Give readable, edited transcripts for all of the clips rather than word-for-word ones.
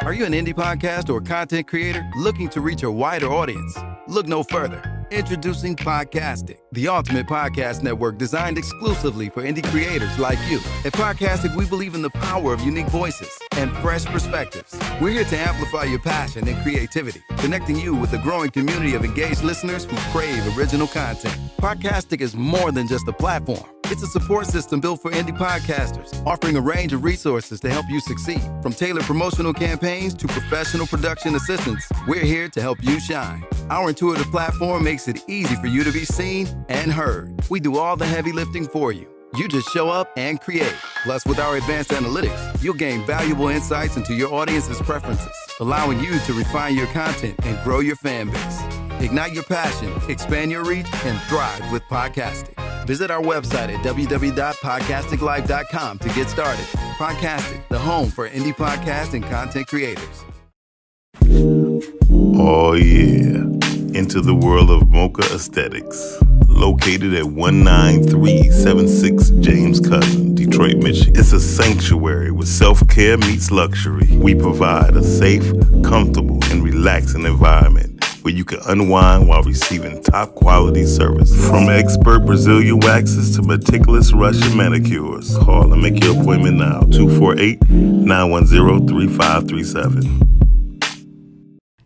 Are you an indie podcast or content creator looking to reach a wider audience? Look no further. Introducing Podcastic, the ultimate podcast network designed exclusively for indie creators like you. At Podcastic, we believe in the power of unique voices and fresh perspectives. We're here to amplify your passion and creativity, connecting you with a growing community of engaged listeners who crave original content. Podcastic is more than just a platform. It's a support system built for indie podcasters, offering a range of resources to help you succeed. From tailored promotional campaigns to professional production assistance, we're here to help you shine. Our intuitive platform makes it easy for you to be seen and heard. We do all the heavy lifting for you. You just show up and create. Plus, with our advanced analytics, you'll gain valuable insights into your audience's preferences, allowing you to refine your content and grow your fan base. Ignite your passion, expand your reach, and thrive with podcasting. Visit our website at www.podcasticlife.com to get started. Podcastic, the home for indie podcast and content creators. Oh yeah, into the world of Mocha Aesthetics. Located at 19376 James Cousin, Detroit, Michigan. It's a sanctuary where self-care meets luxury. We provide a safe, comfortable, and relaxing environment where you can unwind while receiving top quality service. From expert Brazilian waxes to meticulous Russian manicures. Call and make your appointment now, 248-910-3537.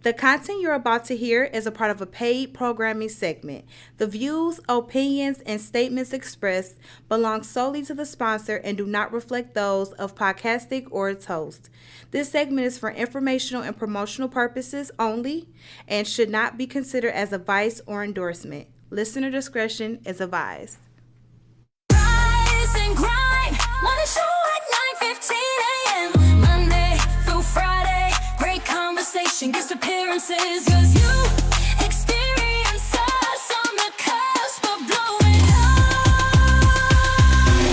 The content you're about to hear is a part of a paid programming segment. The views, opinions, and statements expressed belong solely to the sponsor and do not reflect those of Podcastic or its host. This segment is for informational and promotional purposes only and should not be considered as advice or endorsement. Listener discretion is advised. Rise and grind, wanna show at 9:15 a.m. Monday through Friday, great conversation, guest appearances, 'cause you experience us on the cusp of blowing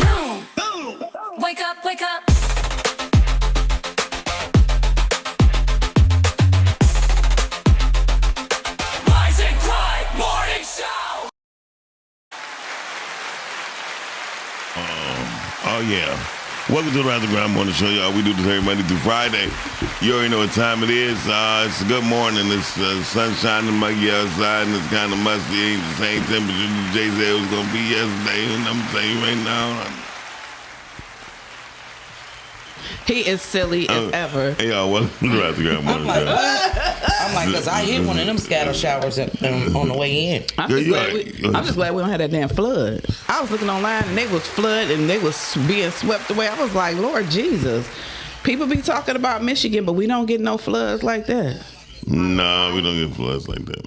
up. Boom. Wake up, wake up. Rise and grind, morning show. Oh yeah. Welcome to the Rise and Grind Morning Show, y'all. We do this every Monday through Friday. You already know what time it is. It's a good morning. It's sunshine and muggy outside, and it's kind of musty. Ain't the same temperature that Jay said it was going to be yesterday. And I'm telling you right now. He is silly as ever. Hey, y'all. Welcome to the Rise and Grind Morning Show. I'm like, because I hit one of them scatter showers on the way in. I'm just glad we don't have that damn flood. I was looking online and they was flood and they was being swept away. I was like, Lord Jesus. People be talking about Michigan, but we don't get no floods like that. Nah, we don't get floods like that.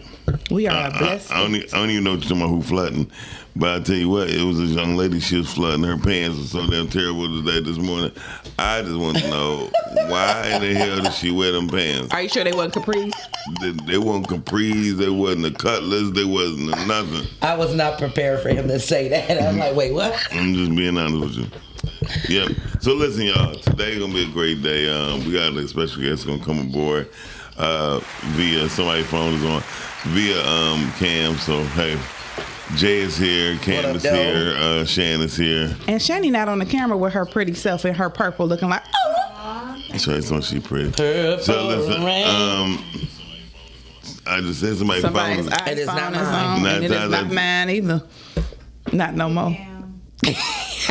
We are blessed. I don't even know what you're talking about who flooding. But I tell you what, it was this young lady, she was flooding her pants. It was so damn terrible today, this morning. I just want to know, why in the hell did she wear them pants? Are you sure they wasn't capris? They weren't capris, they wasn't the Cutlers, they wasn't the nothing. I was not prepared for him to say that. I'm like, wait, what? I'm just being honest with you. Yep. So listen, y'all, today's going to be a great day. We got a special guest going to come aboard via, somebody's phone is on, via Cam. So, hey. Jay is here, Cam is here, Shan is here. And Shani not on the camera with her pretty self in her purple looking like, oh. That's right, so she pretty. Purple so listen, I just said somebody's phone. It is not mine. mine. And it is not mine either. Not no more. I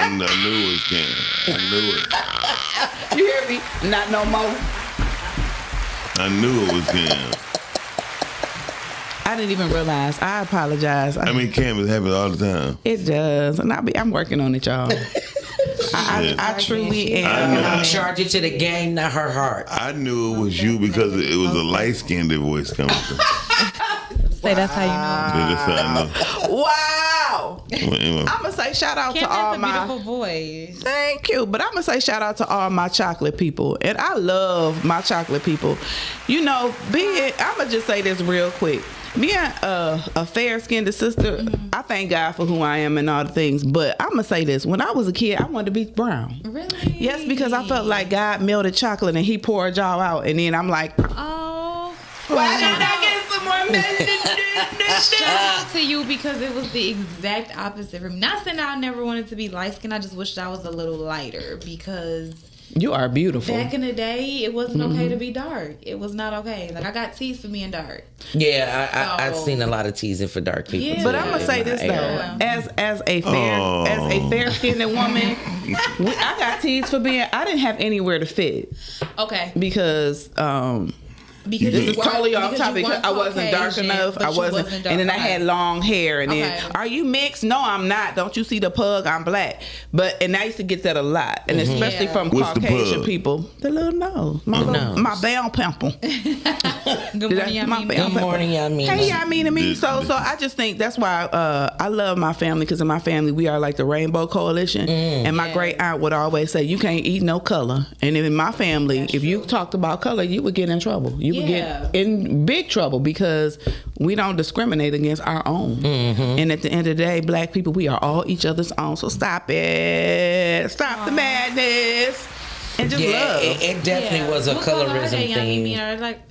knew it was Cam. I knew it. You hear me? Not no more. I knew it was Cam. I didn't even realize. I apologize. I mean, Cam is having it all the time. It does. And I'm working on it, y'all. I truly am. And I'll charge it to the gang, not her heart. I knew it was you because it was a light-skinned voice coming through. Say that's how you know. That's how I know. Wow. Well, anyway. I'm going to say shout out to all my... beautiful voice. Thank you. But I'm going to say shout out to all my chocolate people. And I love my chocolate people. You know, I'm going to just say this real quick. Me and a fair-skinned sister, I thank God for who I am and all the things. But I'm going to say this. When I was a kid, I wanted to be brown. Really? Yes, because I felt like God melted chocolate and he poured y'all out. And then I'm like, oh. why not I get some more melanin? Shout out to you because it was the exact opposite for me. Not saying I never wanted to be light skinned. I just wished I was a little lighter because You are beautiful. Back in the day, it wasn't okay to be dark. It was not okay. Like, I got teased for being dark. Yeah, I've seen a lot of teasing for dark people. Yeah. too But I'm gonna in say my this era. though, as a fair skinned woman, I got teased for being. I didn't have anywhere to fit Okay. because Because this you is weren't- totally off because you topic. weren't I wasn't dark Caucasian, enough. but I you wasn't, dark. and then I Okay. had long hair. And then, Okay. are you mixed? No, I'm not. Don't you see the pug? I'm black. And I used to get that a lot, and especially Yeah. from What's the Caucasian pug? people. The little nose, my bell pimple. Good morning, y'all. my mean bell Good morning, y'all. Mean Hey, y'all mean to me. So I just think that's why I love my family, because in my family we are like the Rainbow Coalition. And my great aunt would always say, "You can't eat no color." And in my family, if you talked about color, you would get in trouble. You would Yeah. get in big trouble because we don't discriminate against our own. And at the end of the day, black people, we are all each other's own. So stop it. Stop the madness. And just Yeah, love. it definitely was a What color are colorism they, young thing. Amy?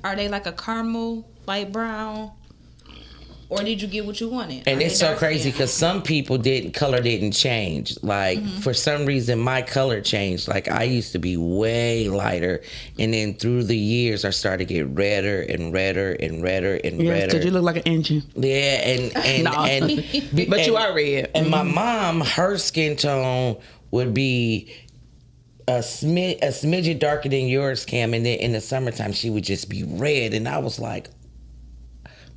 Are they like a caramel, light brown? Or did you get what you wanted? And Are it's they so dark crazy skin? because some people color didn't change. Like for some reason, my color changed. Like I used to be way lighter, and then through the years, I started to get redder and redder and redder and Yes, redder. because you look like an engine. Yeah, and No. But you are red. And my mom, her skin tone would be a smidget darker than yours, Cam. And then in the summertime, she would just be red, and I was like,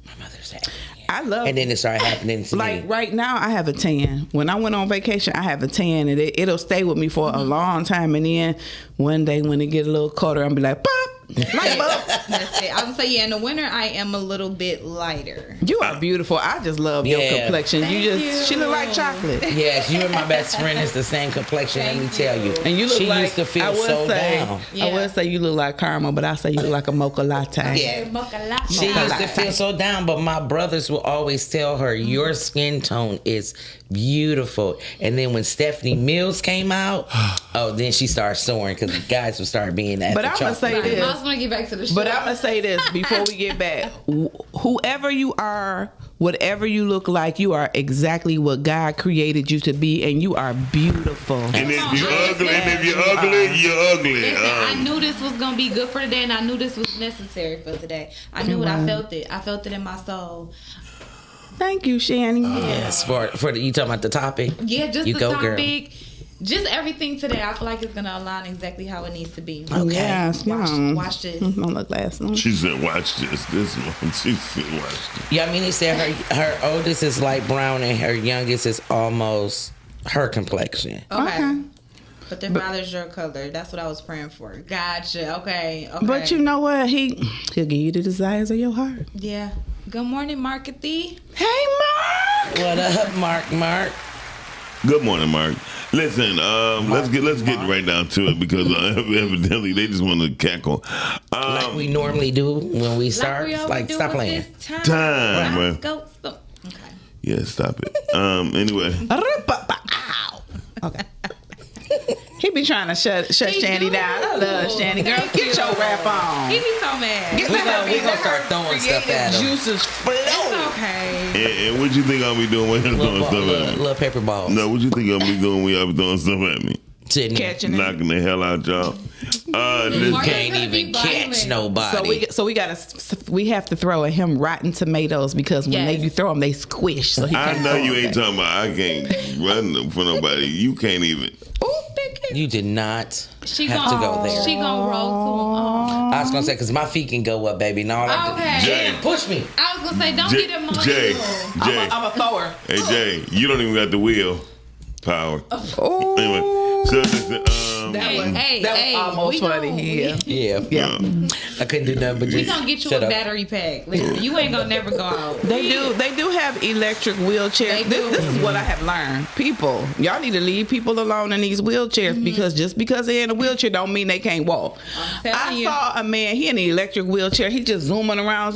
my mother's happy. I love And then it started happening to like me. right now I have a tan. When I went on vacation, I have a tan, and it'll stay with me for a long time. And then one day when it get a little colder, I'll be like, pop, light bulb. That's it. I would say, yeah, in the winter, I am a little bit lighter. You are beautiful. I just love your Yeah. complexion. Thank She look like you. chocolate. Yes, you and my best friend is the same complexion. Let me tell you. And you look she like used to feel I would so say, down. I Yeah. would say you look like caramel, but I say you look like a mocha latte. Yeah. Mocha latte. She Mocha used to latte. feel so down, but my brothers will always tell her, your skin tone is beautiful. And then when Stephanie Mills came out, then she started soaring because the guys would start being that. But I'm gonna say I this. just want to get back to the show. But I'm gonna say this before we get back. Whoever you are, whatever you look like, you are exactly what God created you to be, and you are beautiful. And if you're ugly, you're ugly. Listen, I knew this was gonna be good for today, and I knew this was necessary for today. I knew it. I felt it. I felt it in my soul. Thank you, Shanny. Yes, for you talking about the topic. Yeah, just You the go, girl. topic, just everything today. I feel like it's gonna align exactly how it needs to be. Okay. Yes, Watch this. On the glass. She said, watch this. This one. She said, watch this. Yeah, I mean, he said her oldest is light brown and her youngest is almost her complexion. Okay. But their father's your color. That's what I was praying for. Gotcha. Okay. Okay. But you know what? He'll give you the desires of your heart. Yeah. Good morning, Markethy. Hey, Mark. What up, Mark? Good morning, Mark. Listen, let's get right down to it because evidently they just want to cackle. Like we normally do when we start. we always Like, do stop with playing. this time. Time, man. Go. Okay. Yeah, stop it. Anyway, Ow. Okay. He be trying to shut He Shandy do. down. I love Shandy. Girl, Thank get you. your rap on. He be so mad. Get We let gonna- her we be- gonna let start her throwing stuff creative at him. Juices flow. It's okay. and what you think I'll be doing when you're throwing stuff at me? Little paper balls. No, what you think I'll be doing when y'all be throwing stuff at me? Sitting there. Catching it. Knocking the hell out y'all. Listen, Mark- Can't Gonna be even catch violent. nobody. So we have to throw at him rotten tomatoes because when Yes. you throw them, they squish. So he I can't know throw you them ain't back. talking about I can't run for nobody. You can't even. Ooh, pick it. You did not She have gonna to go there. She gonna roll to him. I was gonna say because my feet can go up, baby. And all that. Okay. Jay. Push me. I was gonna say, don't Jay, get emotional. Jay, I'm a thrower. hey Jay, you don't even got the wheel power. Ooh. Anyway, so listen, Hey, that was almost we funny. gon- Yeah. Yeah. I couldn't do nothing but We just gonna get you shut a up. battery pack. Listen, you ain't gonna never go out. They do have electric wheelchairs. They do. This is what I have learned. People, y'all need to leave people alone in these wheelchairs because just because they're in a wheelchair don't mean they can't walk. telling I you. saw a man, he in an electric wheelchair. He just zooming around.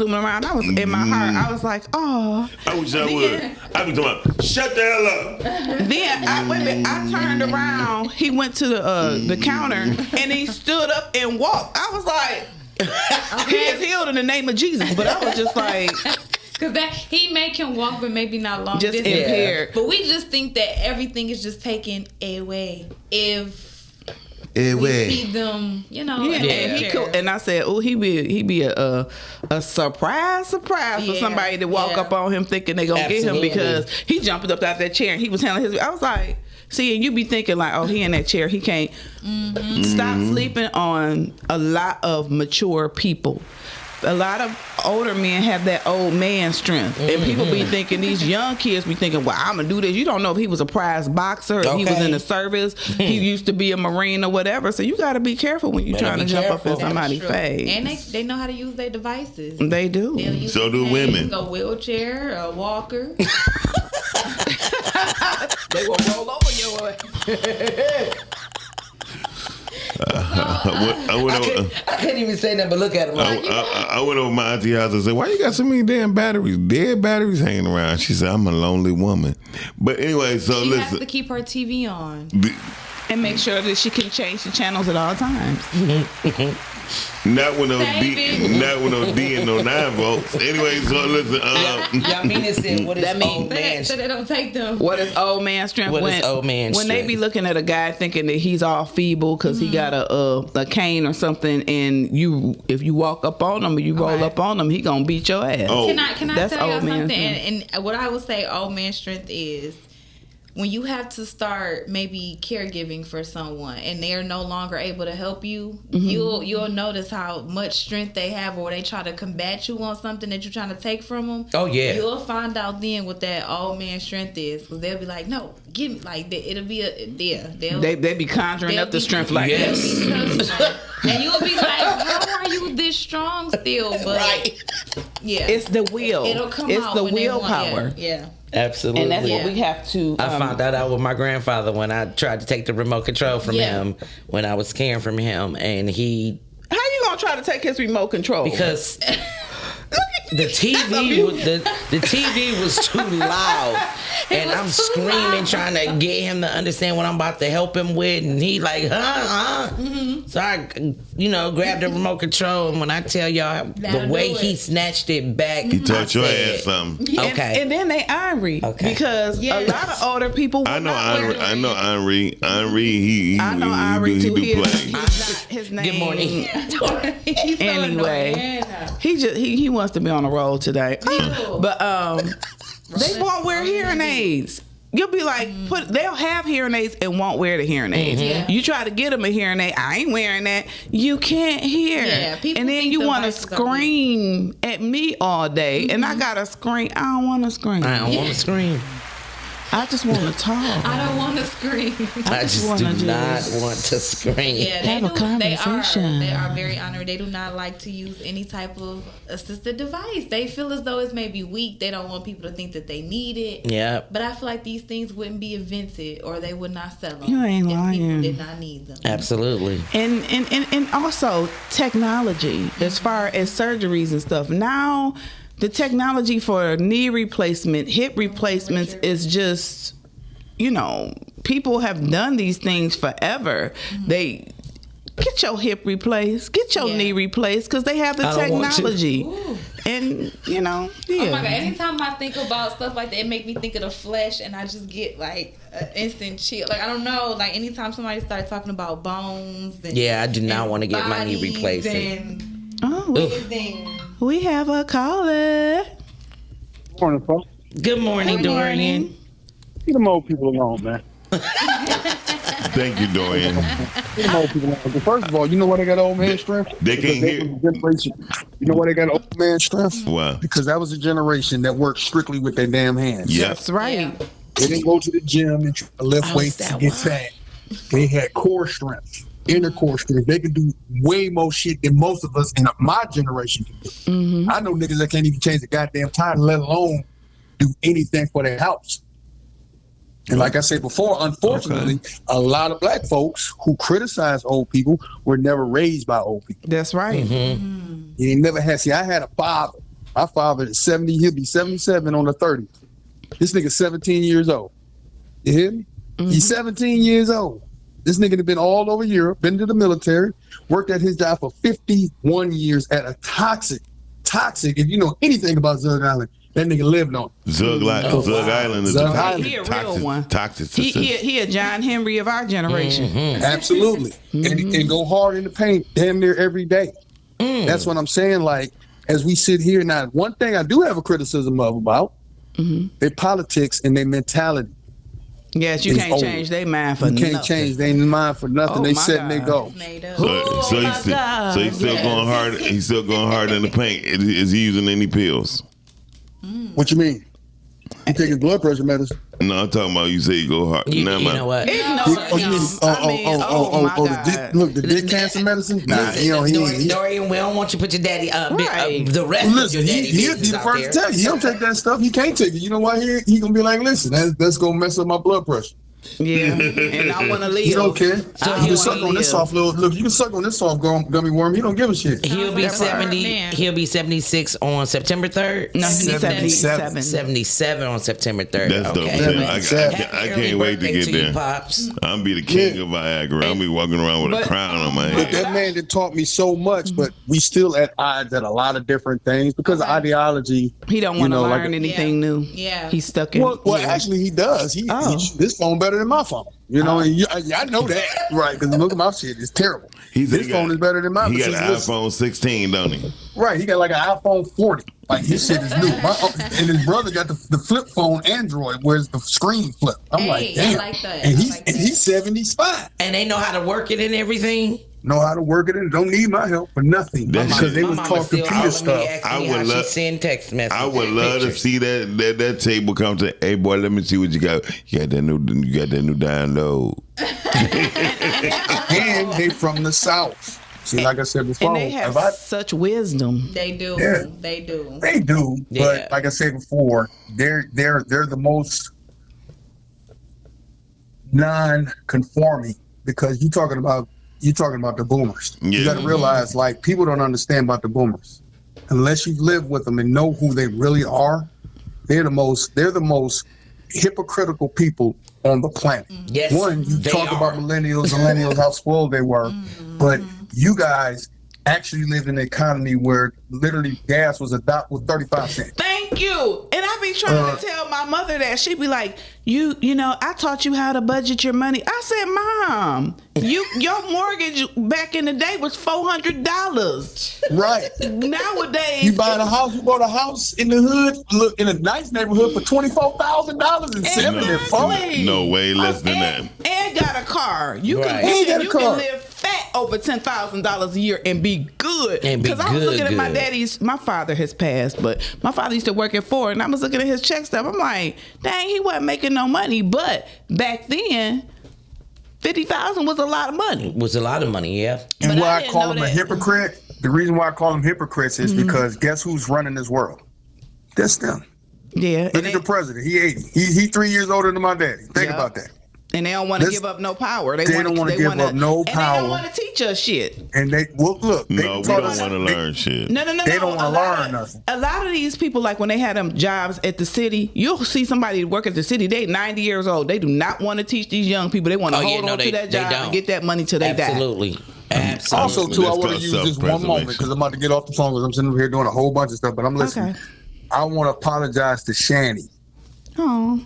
I was in my heart. I was like, oh. I wish I would. I be talking about, shut the hell up. Then I turned around. He went to the counter and he stood up and walked. I was like, he is healed in the name of Jesus. But I was just like, Cause that he make him walk, but maybe not long just distance. impaired. But we just think that everything is just taken away. If Anyway. see them, you know. Yeah, in and he there. cool. And I said, oh, he be a surprise for Yeah, somebody to walk yeah. up on him thinking they gonna get him Absolutely. because he jumped up out that chair and he was handling his. I was like, see, and you be thinking like, oh, he in that chair, he can't stop sleeping on a lot of mature people. A lot of older men have that old man strength, and people be thinking, these young kids be thinking, well, I'm gonna do this. You don't know if he was a prize boxer, if he was Okay. in the service, he used to be a Marine or whatever. So you got to be careful when you're Better trying to be jump up careful. in somebody's True. face. And they know how to use their devices. They do. They'll use So do their women. hands, a wheelchair, a walker. They will roll over your ass. I went over. I couldn't even say nothing but look at him. Like, I went over my auntie house and said, "Why you got so many damn dead batteries hanging around?" She said, "I'm a lonely woman." But anyway, so She has listen. to keep her TV on. And make sure that she can change the channels at all times. Not with no Save D, it. not with no D and no 9 volts. Anyway, so listen. Yamina said, what is That means old man? So they don't take them. What is old man strength? What is old man when they be strength? looking at a guy thinking that he's all feeble because he got a cane or something, and if you walk up on him or you roll Right. up on him, he gonna beat your ass. Oh. Can I That's tell y'all old man something? strength. And what I would say old man strength is when you have to start maybe caregiving for someone and they're no longer able to help you, you'll notice how much strength they have, or they try to combat you on something that you're trying to take from them. Oh, yeah. You'll find out then what that old man strength is, because they'll be like, no, give me, like, it'll be They be conjuring up the strength like Yes. that. and you'll be like, how are you this strong still? But Right. yeah, It's the will. it'll come it's out the when they want- willpower. yeah. Absolutely. And that's Yeah. what we have to. I found that out with my grandfather when I tried to take the remote control from Yeah. him when I was caring for him, and he How you gonna try to take his remote control? because the TV was too loud, and I'm was too screaming loud. trying to get him to understand what I'm about to help him with, and he like, huh? So I, grabbed the remote control, and when I tell y'all That'll the way do it. he snatched it back, He taught your said, ass something. Okay. And then they ornery because Yes. a lot of older people. I know Henry. Henri. Henri, I know Henri too. He do play. He's not his name. Good morning. He's so Anyway. annoying. He wants to be on a roll today. do. But they won't wear hearing aids. You'll be like, they'll have hearing aids and won't wear the hearing aids. Yeah. You try to get them a hearing aid, I ain't wearing that. You can't hear. Yeah, people and then think you the want to devices are weak. scream at me all day, and I gotta scream. I don't want to scream. I don't want to scream. I just want to talk. I don't want to scream. I just do wanna not just want to scream. Yeah, they Have a do. conversation. They are very honored. They do not like to use any type of assistive device. They feel as though it's maybe weak. They don't want people to think that they need it. Yeah. But I feel like these things wouldn't be invented, or they would not sell them. You ain't if lying. people did not need them. Absolutely. And also technology as far as surgeries and stuff. Now the technology for knee replacement, hip replacements is just, people have done these things forever. They get your hip replaced, get your Yeah. knee replaced, because they have the I don't want to. technology. And yeah. Oh my god! Anytime I think about stuff like that, it make me think of the flesh, and I just get like an instant chill. Like I don't know. Like anytime somebody starts talking about bones, and, Yeah, I do not and want to get my knee bodies replaced. And Oh, everything. we have a caller. Morning, folks. Good morning, Dorian. Leave them old people alone, man. Thank you, Dorian. Leave them old people alone. But first of all, you know why they got old man strength? They can't Because hear. was a generation. You know why they got old man strength? Wow. Because that was a generation that worked strictly with their damn hands. Yep. That's right. Yeah. They didn't go to the gym and try to lift Oh, weights is to that get why? fat. They had core strength, inner core strength. They could do way more shit than most of us in my generation can do. I know niggas that can't even change the goddamn tire, let alone do anything for their house. And like I said before, unfortunately, a lot of black folks who criticize old people were never raised by old people. That's right. You never had. See, I had a father. My father is 70. He'll be 77 on the 30th. This nigga's 17 years old. You hear me? He's 17 years old. This nigga had been all over Europe, been to the military, worked at his job for 51 years at a toxic, if you know anything about Zug Island, That nigga lived on it. Zug Island is Zug a Island. He a real one. toxic. He a John Henry of our generation. Absolutely. And go hard in the paint damn near every day. That's what I'm saying. Like, as we sit here now, one thing I do have a criticism about their politics and their mentality. Yes, you It's can't old. change their mind for You nothing. can't change their mind for nothing. Oh, They my set and they God. go. Made up. So he's still going hard. He's still going hard in the paint. Is he using any pills? What you mean? You taking blood pressure medicine? No, I'm talking about you say you go hard. You Never mind. know what? You mean, my God. the dick cancer medicine? Nah, he don't. Dorian, we don't want you to put your daddy Right. the rest Listen, of your daddy he'll be business the out first there. to tell you. He don't take that stuff. He can't take it. You know why? He gonna be like, listen, that's gonna mess up my blood pressure. Yeah, and I want to leave. He don't care. I You can wanna suck on this live. soft little. Look, you can suck on this soft gummy worm. He don't give a shit. He'll be That's right. 70. Man. He'll be 76 on September 3rd. No, he's 77. 77 on September 3rd. That's dope. okay. Man. I Happy early can't wait to birthday get you, there. Pops. I'm be the king of Viagra. I'll be walking around with a crown on my But head. that man that taught me so much, but we still at odds at a lot of different things because of ideology. He don't want to like learn anything new. Yeah. He's stuck in. Well, actually, he does. This phone better than my phone. You know, and I know that, right? Because look at my shit; it's terrible. His phone is better than mine. He got because an listen, iPhone 16, don't he? Right, he got like an iPhone 40. Like his shit is new. And his brother got the flip phone Android, where's the screen flip. I'm like, I damn. like that. And I he's like that. he's 75. And they know how to work it and everything. Know how to work it and don't need my help for nothing That because shit- they My was mama taught still computer calling me, stuff. asking me how she send text messages. I would and love to pictures. see that table come to. Hey boy, let me see what you got. You got that new download. And they from the South. See, like I said before, and they have such wisdom. They do. Yeah. They do. they do, Yeah. but like I said before, they're the most non-conforming because you're talking about the boomers. Yeah. You got to realize, like, people don't understand about the boomers unless you've lived with them and know who they really are. They're the most hypocritical people on the planet. Yes, One, you they talk are. about millennials, how spoiled they were, but you guys actually lived in an economy where literally gas was was 35 cents. Thank you. And I be trying to tell my mother that. She be like, you know, I taught you how to budget your money. I said, Mom, your mortgage back in the day was $400. Right. Nowadays, You bought a house in the hood, look in a nice neighborhood for $24,000 and Exactly. No, way less than that. And got a car. You Right. can And got a you car. can live fat over $10,000 a year and be good. And be I was good, looking at my good. daddy's. My father has passed, but my father used to work at Ford, and I was looking at his check stub. I'm like, dang, he wasn't making no money. But back then, $50,000 was a lot of money. Was a lot of money, yeah. And But why I I didn't call know them a that. hypocrite, the reason why I call them hypocrites is because guess who's running this world? That's them. Yeah, Look and at the president. He 80. He 3 years older than my daddy. Think Yeah. about that. they don't want to This- give up no power. They don't wanna give up no And they power. don't want to teach us shit. And they look. They No, we taught don't us- want to learn shit. No. They don't wanna A lot learn of- nothing. A lot of these people, like when they had them jobs at the city, you'll see somebody work at the city. They 90 years old. They do not want to teach these young people. They want to hold on to that job and get that money till they die. Absolutely. Absolutely. Also, too, I That's want to called use this one moment self-preservation. because I'm about to get off the phone because I'm sitting over here doing a whole bunch of stuff, but I'm listening. Okay. I want to apologize to Shani Oh,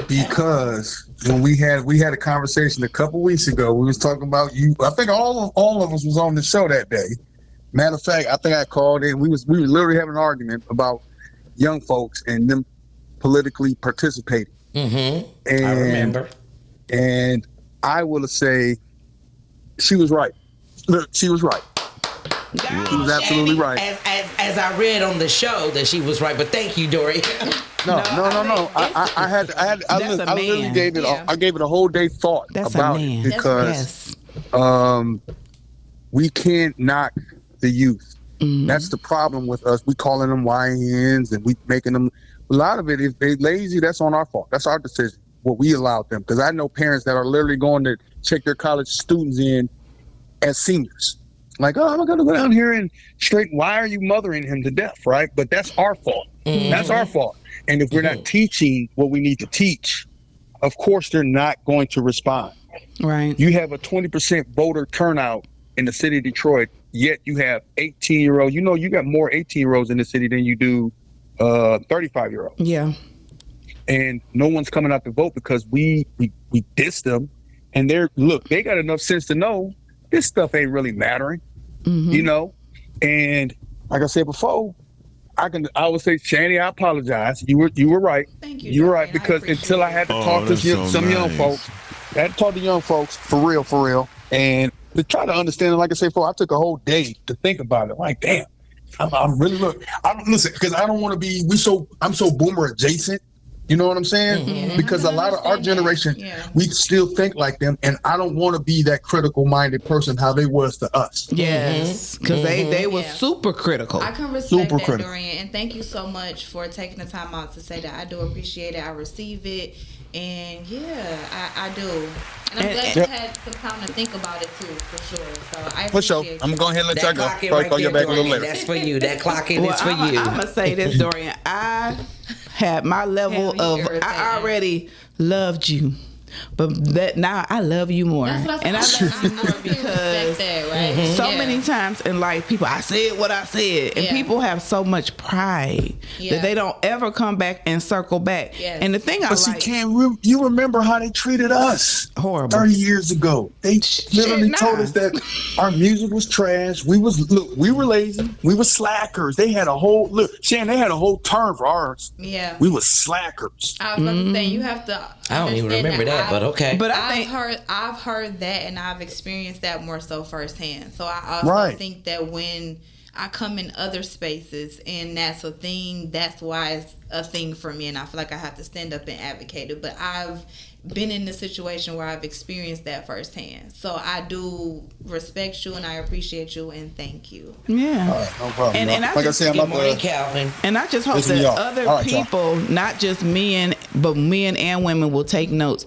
because when we had a conversation a couple weeks ago, we was talking about you. I think all of us was on the show that day. Matter of fact, I think I called in. We were literally having an argument about young folks and them politically participating. Mm-hmm. And, I remember. And I will say she was right. Look, she was right. She was absolutely And right. As I read on the show that she was right, but thank you, Dory. No. I That's a literally man. gave it. Yeah. I gave it a whole day thought that's about a man. it because Yes. we can't knock the youth. Mm-hmm. That's the problem with us. We calling them YNs and we making them. A lot of it, if they lazy, that's on our fault. That's our decision. What we allowed them, because I know parents that are literally going to check their college students in as seniors. Like, oh, I'm going to go down here and straight. Why are you mothering him to death, right? But that's our fault. That's our fault. And if we're not teaching what we need to teach, of course they're not going to respond. Right. You have a 20% voter turnout in the city of Detroit, yet you have 18-year-olds. You know, you got more 18-year-olds in the city than you do 35-year-olds. Yeah. And no one's coming out to vote because we dissed them. And they got enough sense to know this stuff ain't really mattering, you know? And like I said before, I would say, Shanny, I apologize. You were right. Thank you. You were right, Dorian. I because appreciate until I had to talk to some young folks, I had to talk to young folks for real, and to try to understand it. Like I said before, I took a whole day to think about it. Like, damn, I'm really listen, because I don't want to be. I'm so boomer adjacent. You know what I'm saying? Because a lot of our generation, we still think like them, and I don't want to be that critical-minded person how they was to us. Yes, because they were super critical. I can respect that, Dorian, and thank you so much for taking the time out to say that. I do appreciate it. I receive it, and I do. And I'm glad you had some time to think about it too, for sure. So I appreciate it. I'm gonna go ahead and let That y'all clock go. in Probably right call you there, back a little Dorian. later. That's for you. That clock in is for I'm you. gonna say this, Dorian. I had my level Hell, you of. irritating. I already loved you, but that now I love you more. That's what And I love you more because that, right? so many times in life, people, I said what I said, and Yeah. people have so much pride that they don't ever come back and circle back. Yes. And the thing I But see, like, Cam, you remember how they treated us horrible. 30 years ago. They literally told us that our music was trash. We were lazy. We were slackers. They had a whole they had a whole term for ours. Yeah. We were slackers. I was about to say, you have to. I don't even understand remember that, but okay. But I think I've heard that, and I've experienced that more so firsthand. So I also Right. think that when I come in other spaces and that's a thing, that's why it's a thing for me, and I feel like I have to stand up and advocate it. But I've been in a situation where I've experienced that firsthand. So I do respect you, and I appreciate you, and thank you. yeah. All right, no problem. And- y'all. and I like just- I said, I'm Good about morning, to. Calvin. And I just hope Listen, that y'all. other All right, y'all. people, not just men, but men and women, will take notes.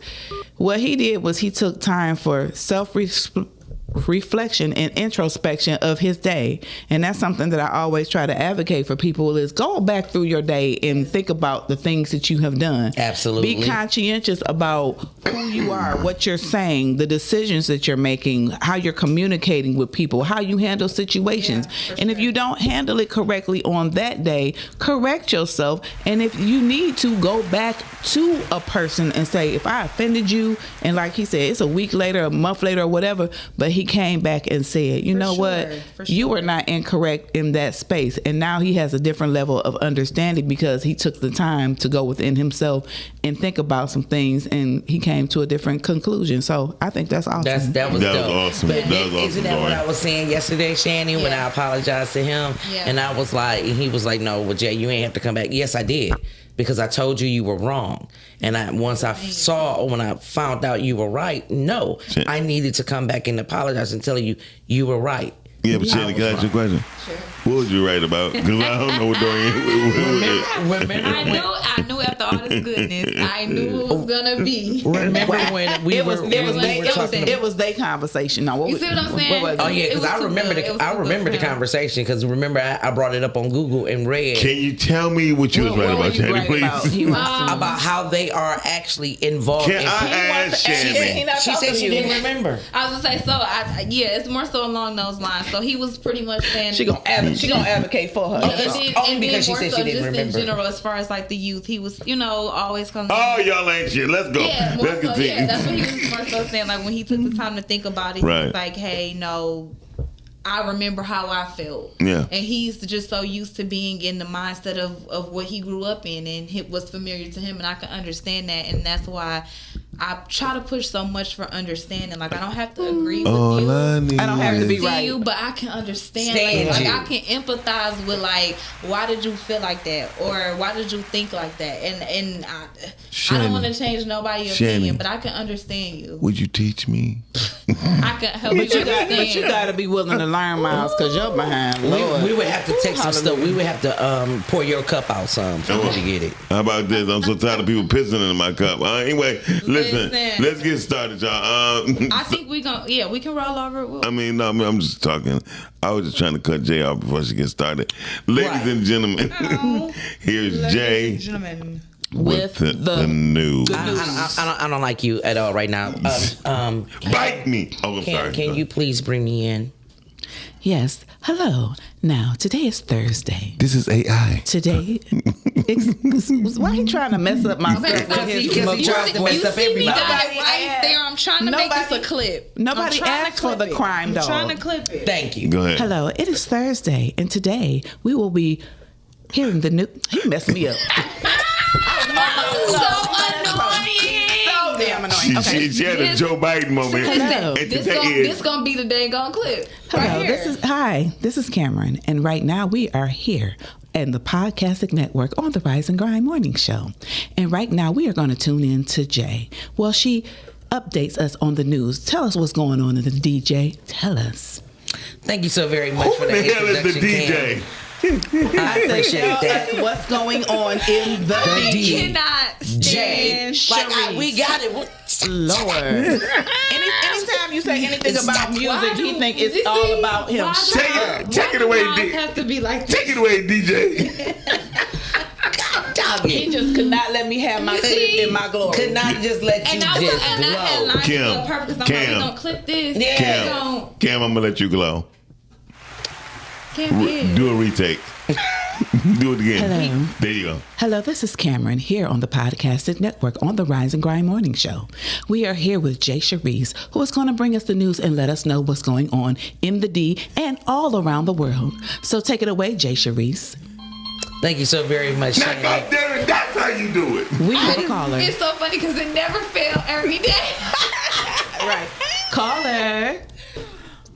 What he did was he took time for self-reflection and introspection of his day. And that's something that I always try to advocate for people is go back through your day and think about the things that you have done. Absolutely. Be conscientious about who you are, what you're saying, the decisions that you're making, how you're communicating with people, how you handle situations. Yeah, for and if sure. you don't handle it correctly on that day, correct yourself. And if you need to, go back to a person and say, if I offended you, and like he said, it's a week later, a month later, or whatever, but he came back and said, you For know sure, what, for you were sure. not incorrect in that space. And now he has a different level of understanding because he took the time to go within himself and think about some things, and he came to a different conclusion. So I think that's awesome. That was That was dope. awesome. But That was isn't awesome, that what Dorian. I was saying yesterday, Shannon, when Yeah. I apologized to him? Yeah. And I was like, and he was like, no, well, Jay, you ain't have to come back. Yes, I did. Because I told you were wrong. And when I found out you were right, no, Shit. I needed to come back and apologize and tell you were right. Yeah, but Shannon, can I ask you a question? What was you right about? Because I don't know what Dorian. Remember I knew after all this goodness, I knew it was gonna be. Remember when we it was were they talking their conversation. Now, You see what I'm saying? was it? Oh yeah, It because was I too remember good. It was I too good remember for the him. conversation because remember I brought it up on Google and read Can you tell me what you was right What were about, you Shannon, right about? please? He wants to know. about how they are actually involved. Can in I people. ask Shannon? She said she didn't remember. I was gonna say, so it's more so along those lines. So he was pretty much saying She gonna advocate for her. And then, Only and because then she more said so she didn't just remember. in general, as far as like the youth, he was, always calling. Oh, y'all ain't shit. Let's go. Yeah, more Let's so, continue. yeah, that's what he was more so saying. Like when he took the time to think about it, he Right. was like, "Hey, no, I remember how I felt." Yeah. And he's just so used to being in the mindset of what he grew up in, and it was familiar to him, and I can understand that, and that's why I try to push so much for understanding. Like I don't have to agree with you. I don't have to be See right. you, but I can understand. Stand Like you. I can empathize with like, why did you feel like that, or why did you think like that? And I Shannon. don't want to change nobody's Shannon. opinion, but I can understand you. Would you teach me? I can help you But you understand. gotta be willing to learn, Miles, because you're behind. Lord. We would have to take some stuff. We would have to pour your cup out some for you to get it. How about this? I'm so tired of people pissing in my cup. Anyway, listen. Listen. Let's get started, y'all. I think we can roll over. I mean, no, I'm just talking. I was just trying to cut Jay off before she gets started. Ladies Right. and gentlemen, here's Jay Gentlemen. with the news. I don't like you at all right now. Bite me. Oh, I'm sorry. Can you please bring me in? Yes. Hello. Now, today is Thursday. This is AI. Today, why he trying to mess up my stuff with his Because he tries to mess up everybody. right there. I'm trying to make this a clip. Nobody asked for the crime dog. I'm trying to clip it. Thank you. Go ahead. Hello, it is Thursday, and today we will be hearing the new. He messed me up. So annoying. So damn annoying. Okay. She had a Joe Biden moment. Hello. And This today gonna be the dang on clip. Hello, Right here. this is Cameron, and right now we are here in the Podcasting Network on the Rise and Grind Morning Show. And right now we are going to tune in to Jay. Well, she updates us on the news. Tell us what's going on in the DJ. Tell us. Thank you so very much Who for the that hell is the introduction, DJ? Cam. I appreciate Tell that. us what's going on in the DJ. Cannot Jay, stand like we got it. Lord. Anytime you say anything about music, he think it's all about him. Take it away, D. Have to be like Take it away, DJ. Dog He it. just could not let me have my clip in my glory. Could not just let you And I was just and I had glow. lined Kim, it up perfect. 'Cause I'm like, Kim. we gonna clip this. Yeah. Cam, I'm gonna let you glow. Can't Do a retake. Do it again. Hello. There you go. Hello, this is Cameron here on the Podcasting Network on the Rise and Grind Morning Show. We are here with Jay Cherise, who is going to bring us the news and let us know what's going on in the D and all around the world. So take it away, Jay Cherise. Thank you so very much, Now, Shane. God damn it, that's how you do it. We will call her. It's so funny because it never failed every day. Right. Call her.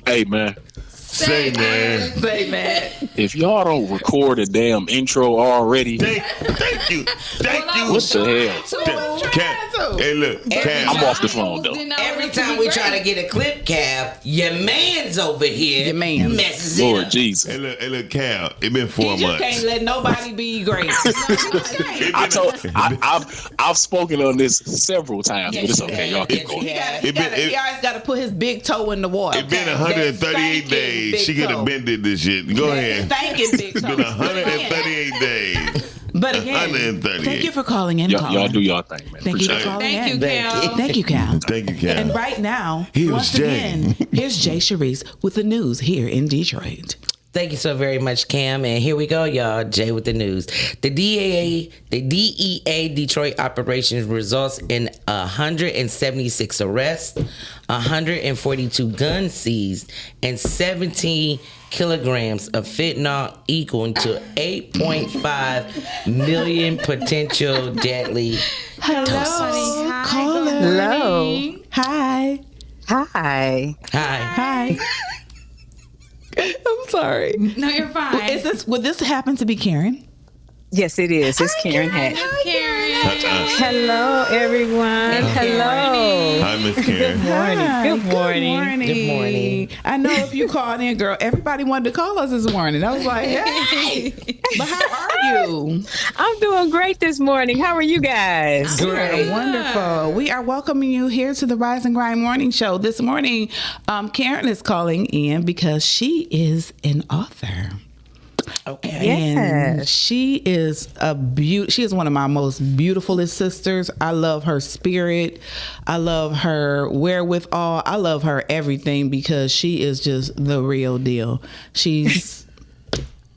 Hey, man. Say, man. Say, man. If y'all don't record a damn intro already, Thank you. Thank you. what the hell? Cam, hey, look. Cam. I'm off the phone, though. Every time we try to get a clip cap, your man's over here Your man. messes it Lord up. Jesus. Hey, look, Cam. It been 4 He just months. can't let nobody be great. I've spoken on this several times, but it's okay. Y'all keep Yes, going. you have. He always got to put his big toe in the water. It's been That 138 stinking days. big She could toe. have bended this shit. Go ahead. Thanking big It's toe. been 138 days. But again, 138. thank you for calling in. Y'all do y'all thing, man. Thank you for Appreciate it. calling Thank in. you, Cal. Thank you, Cal. Thank you, Cam. And right now, Here's once Jay. again, here's Jay Cherise with the news here in Detroit. Thank you so very much, Cam. And here we go, y'all. Jay with the news. The DEA Detroit operations results in 176 arrests, 142 guns seized, and 17 kilograms of fentanyl equal to 8.5 million potential deadly doses. Caller. Hello. Hi. Hi. Hi. Hi. I'm sorry. No, you're fine. Would this happen to be Karen? Yes, it is. It's Karen Hatch. Karen. Hello, everyone. Hello. Hi, Miss Karen. Good morning. Good morning. I know if you called in, girl, everybody wanted to call us this morning. I was like, hey. But how are you? I'm doing great this morning. How are you guys? Great. Wonderful. We are welcoming you here to the Rise and Grind Morning Show. This morning, Karen is calling in because she is an author. Okay. And Yes. she is she is one of my most beautifulest sisters. I love her spirit. I love her wherewithal. I love her everything because she is just the real deal. She's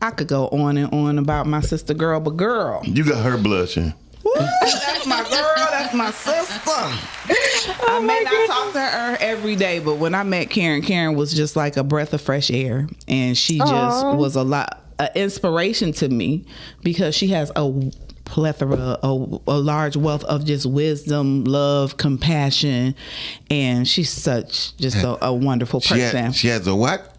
I could go on and on about my sister girl, but girl. You got her blushing. Woo, that's my girl. That's my sister. I may not talk to her every day, but when I met Karen, Karen was just like a breath of fresh air, and she just was an inspiration to me because she has a plethora, a large wealth of just wisdom, love, compassion, and she's such just a wonderful person. She has a what?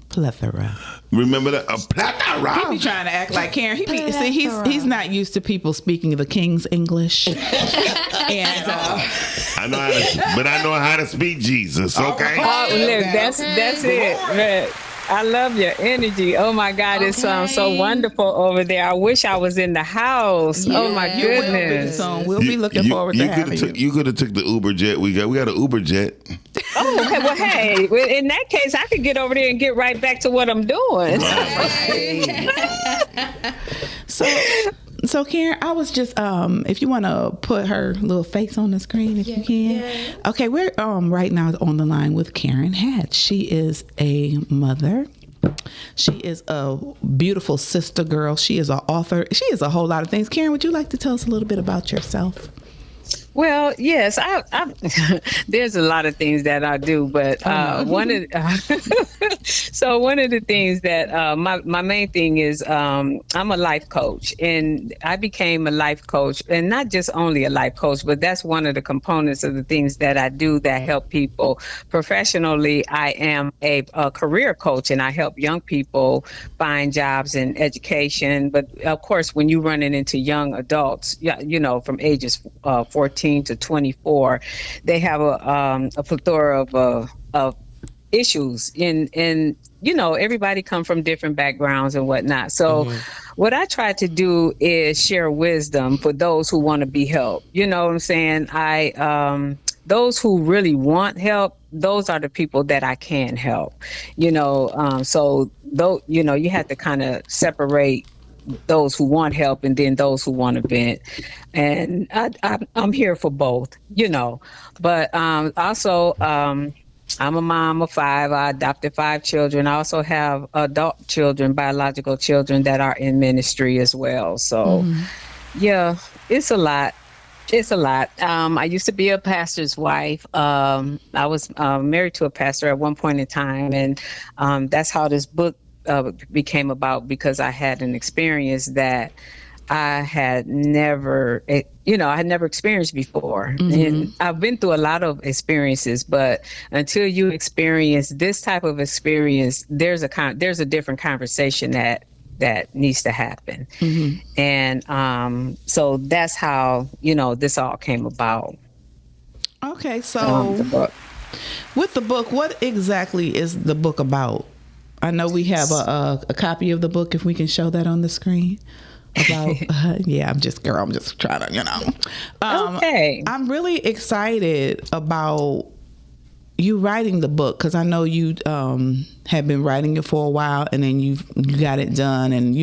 Plethora. Remember that? A He plethora. be trying to act like Karen. He's not used to people speaking the King's English. And I know how to speak Jesus. Okay. Oh, look, that's it. Look, I love your energy. Oh my God, it sounds so wonderful over there. I wish I was in the house. Oh my you will be goodness. soon. We'll be looking forward to having you. You could have took the Uber jet. We got an Uber jet. Oh, okay. Well, hey, in that case, I could get over there and get right back to what I'm doing. So So Karen, I was just if you want to put her little face on the screen, if you can. Yeah. Okay, we're right now on the line with Karen Hatch. She is a mother. She is a beautiful sister girl. She is an author. She is a whole lot of things. Karen, would you like to tell us a little bit about yourself? Well, yes, I there's a lot of things that I do, but one of the things that my main thing is I'm a life coach, and I became a life coach, and not just only a life coach, but that's one of the components of the things that I do that help people. Professionally, I am a career coach, and I help young people find jobs and education. But of course, when you're running into young adults, from ages 14 to 24, they have a plethora of issues in everybody come from different backgrounds and whatnot. So what I try to do is share wisdom for those who want to be helped. You know what I'm saying? Those who really want help, those are the people that I can help, so though, you have to kind of separate those who want help and then those who want to vent. And I'm here for both, but also I'm a mom of 5. I adopted 5 children. I also have adult children, biological children that are in ministry as well. So yeah, it's a lot. It's a lot. I used to be a pastor's wife. I was married to a pastor at one point in time, and that's how this book became about, because I had an experience that I had never, I had never experienced before. And I've been through a lot of experiences, but until you experience this type of experience, there's a different conversation that needs to happen. And so that's how, this all came about. Okay, so with the book, what exactly is the book about? I know we have a copy of the book, if we can show that on the screen. About I'm just trying to, okay. I'm really excited about you writing the book, because I know you have been writing it for a while, and then you got it done. And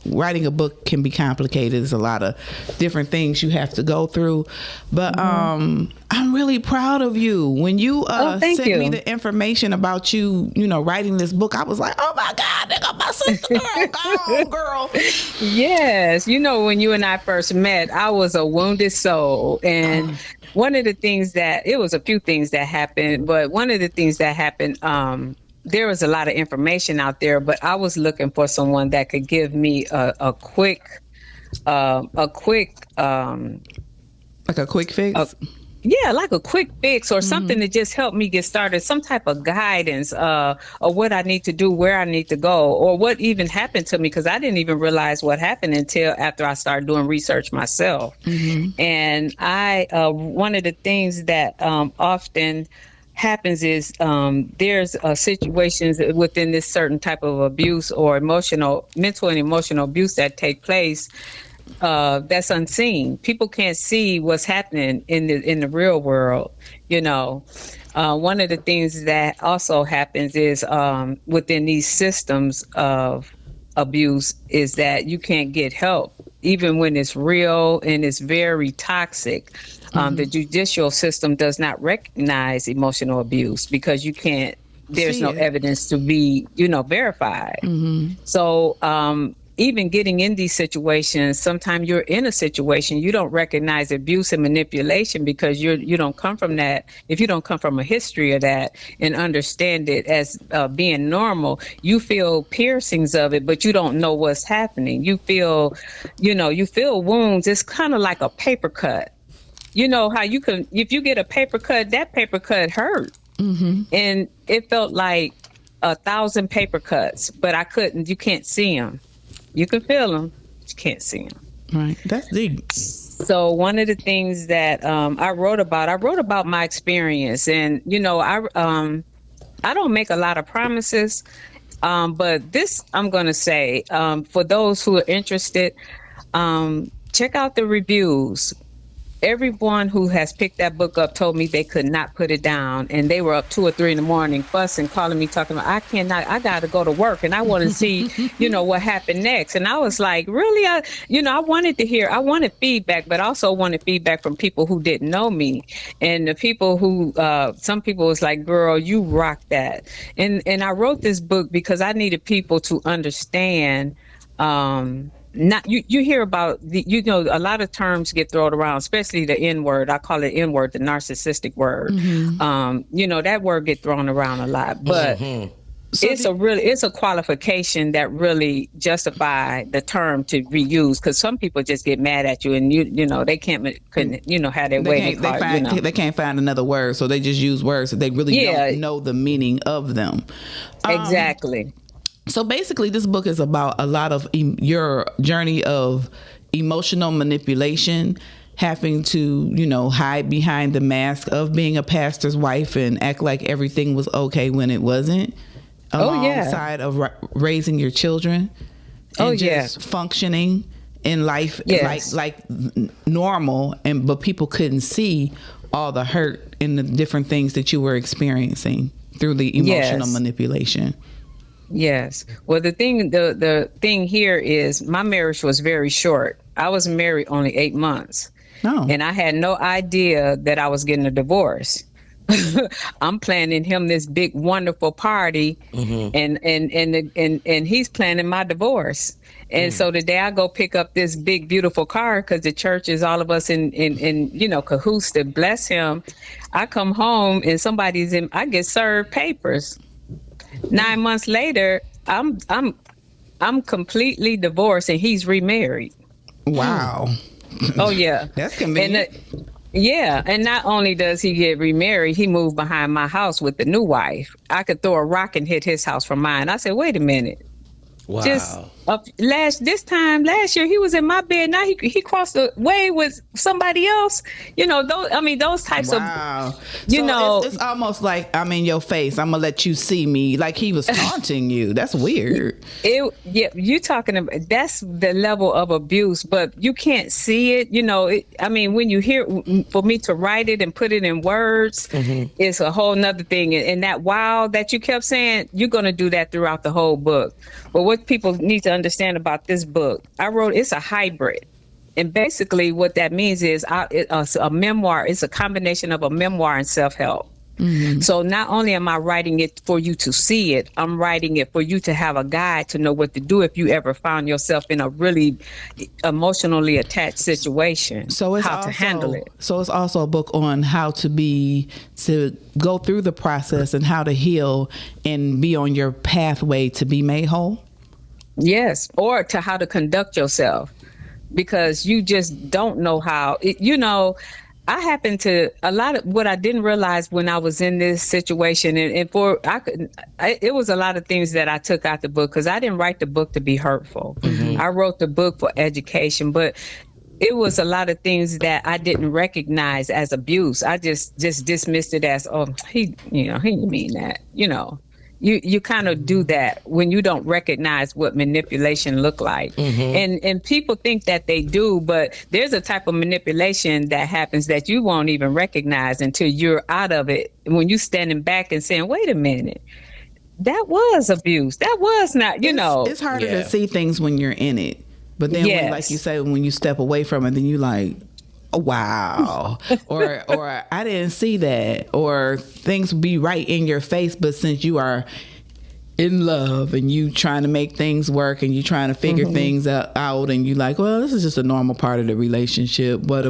writing a book can be complicated. There's a lot of different things you have to go through, but I'm really proud of you. When you sent me the information about you writing this book, I was like, oh my God, they got my sister girl. Go on, girl. Yes, when you and I first met, I was a wounded soul, and one of the things it was a few things that happened, but one of the things that happened, there was a lot of information out there, but I was looking for someone that could give me a quick like a quick fix. Like a quick fix or something to just help me get started, some type of guidance of what I need to do, where I need to go, or what even happened to me, because I didn't even realize what happened until after I started doing research myself. And one of the things that often happens is there's situations within this certain type of abuse or mental and emotional abuse that take place that's unseen. People can't see what's happening in the real world. One of the things that also happens is within these systems of abuse is that you can't get help, even when it's real and it's very toxic. The judicial system does not recognize emotional abuse because there's no evidence to be, verified. So, even getting in these situations, sometimes you're in a situation, you don't recognize abuse and manipulation because you don't come from that. If you don't come from a history of that and understand it as being normal, you feel piercings of it, but you don't know what's happening. You feel wounds. It's kind of like a paper cut. You know how you can, if you get a paper cut, that paper cut hurt. And it felt like 1,000 paper cuts, but you can't see them. You can feel them, but you can't see them. Right. That's deep. So one of the things that I wrote about my experience, and I don't make a lot of promises, but this I'm going to say for those who are interested, check out the reviews. everyone who has picked that book up told me they could not put it down, and they were up 2 or 3 in the morning fussing, calling me, talking about, I gotta go to work and I want to see, what happened next. And I was like, really? I wanted feedback, but also wanted feedback from people who didn't know me, and the people who, some people was like, girl, you rock that. And I wrote this book because I needed people to understand, not you hear about a lot of terms get thrown around, especially the N word. I call it N word, the narcissistic word. That word get thrown around a lot, but it's a qualification that really justify the term to reuse, because some people just get mad at you and they couldn't have their way. They can't find another word, so they just use words that they really don't know the meaning of them. Exactly. So basically, this book is about a lot of your journey of emotional manipulation, having to, hide behind the mask of being a pastor's wife and act like everything was okay when it wasn't, alongside of raising your children and just functioning in life like normal, but people couldn't see all the hurt and the different things that you were experiencing through the emotional manipulation. Yes. Well, the thing here is my marriage was very short. I was married only 8 months. Oh. And I had no idea that I was getting a divorce. I'm planning him this big, wonderful party, and he's planning my divorce. And so the day I go pick up this big, beautiful car, because the church is all of us in cahoots to bless him, I come home and I get served papers. 9 months later, I'm completely divorced and he's remarried. Wow. Oh yeah, that's convenient. And not only does he get remarried, he moved behind my house with the new wife. I could throw a rock and hit his house from mine. I said, wait a minute. Wow. Just last year he was in my bed. Now he crossed the way with somebody else. Those types of. It's almost like I'm in your face. I'm gonna let you see me. Like he was taunting you. That's weird. You talking about, that's the level of abuse, but you can't see it. When you hear, for me to write it and put it in words, it's a whole nother thing. And that wow that you kept saying, you're gonna do that throughout the whole book. But what people need to understand about this book, it's a hybrid. And basically what that means is a memoir. It's a combination of a memoir and self-help. So not only am I writing it for you to see it, I'm writing it for you to have a guide to know what to do if you ever found yourself in a really emotionally attached situation. So it's how to handle it. So it's also a book on how to go through the process and how to heal and be on your pathway to be made whole. Yes, or to how to conduct yourself, because you just don't know how. I happened to, a lot of what I didn't realize when I was in this situation, it was a lot of things that I took out the book, because I didn't write the book to be hurtful. I wrote the book for education, but it was a lot of things that I didn't recognize as abuse. I just dismissed it as, he didn't mean that, You kind of do that when you don't recognize what manipulation look like. And people think that they do, but there's a type of manipulation that happens that you won't even recognize until you're out of it. When you standing back and saying, wait a minute, that was abuse. That was not, It's harder to see things when you're in it. But then, when, like you say, when you step away from it, then you like, oh, wow. or I didn't see that. Or things will be right in your face, but since you are in love and you trying to make things work and you trying to figure things out and you like, well, this is just a normal part of the relationship, but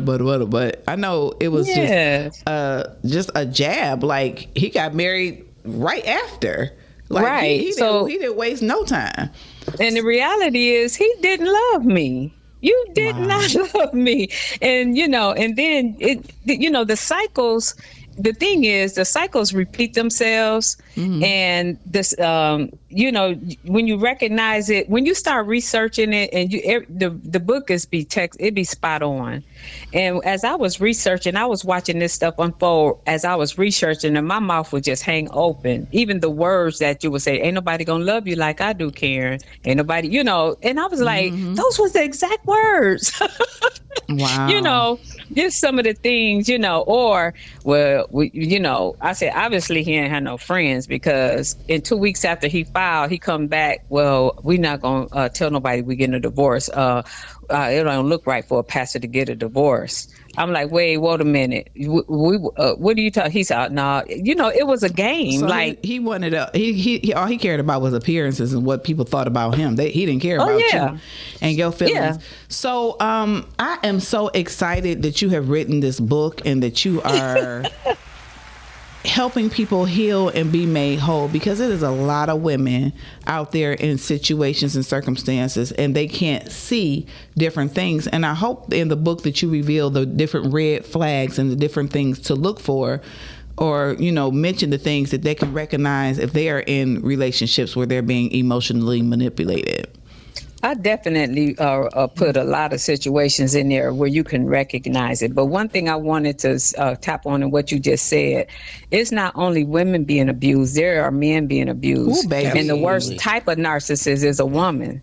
I know it was just a jab. Like he got married right after. Like right. He didn't waste no time. And the reality is he didn't love me. You did not love me. And, and then the cycles, the thing is the cycles repeat themselves. And this, when you recognize it, when you start researching it and the book it'd be spot on. And as I was researching, I was watching this stuff unfold as I was researching, and my mouth would just hang open. Even the words that you would say, ain't nobody gonna love you like I do, Karen. Ain't nobody, you know. And I was like, those was the exact words. Wow. You know, just some of the things, you know, or, well, I said, obviously he ain't had no friends, because in 2 weeks after he filed, he come back, well, we not going to tell nobody we getting a divorce. It don't look right for a pastor to get a divorce. I'm like, wait a minute. What do you tell? He said, nah, you know, it was a game. So like he wanted he all he cared about was appearances and what people thought about him. He didn't care about you and your feelings. Yeah. So I am so excited that you have written this book and that you are helping people heal and be made whole, because it is a lot of women out there in situations and circumstances and they can't see different things. And I hope in the book that you reveal the different red flags and the different things to look for, or, you know, mention the things that they can recognize if they are in relationships where they're being emotionally manipulated. I definitely put a lot of situations in there where you can recognize it. But one thing I wanted to tap on in what you just said, it's not only women being abused, there are men being abused. Ooh, baby. And the worst type of narcissist is a woman.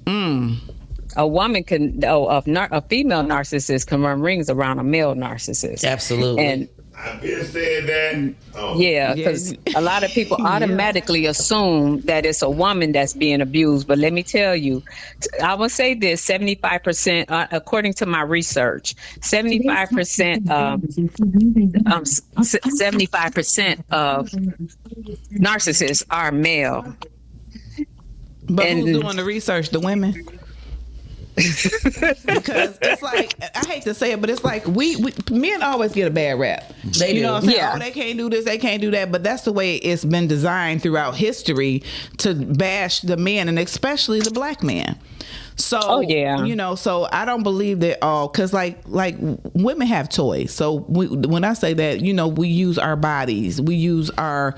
A woman can, a female narcissist can run rings around a male narcissist. Absolutely. And I've been saying that. Oh. yeah, because a lot of people automatically assume that it's a woman that's being abused. But let me tell you, I will say this, 75%, according to my research, 75% of narcissists are male. But who's doing the research? The women? Because it's like, I hate to say it, but it's like we men always get a bad rap. They do. You know what I'm saying? Yeah. Oh, they can't do this, they can't do that. But that's the way it's been designed throughout history, to bash the men, and especially the black man. So, you know, so I don't believe that all, because like women have toys. So when I say that, you know, we use our bodies, we use our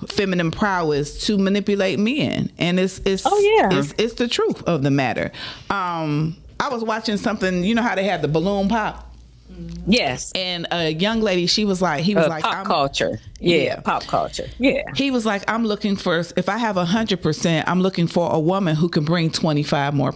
feminine prowess to manipulate men, and it's the truth of the matter. I was watching something, you know how they have the balloon pop. Yes. And a young lady, he was like, pop culture. Yeah, pop culture. Yeah. He was like, I'm looking for, if I have 100%, I'm looking for a woman who can bring 25% more.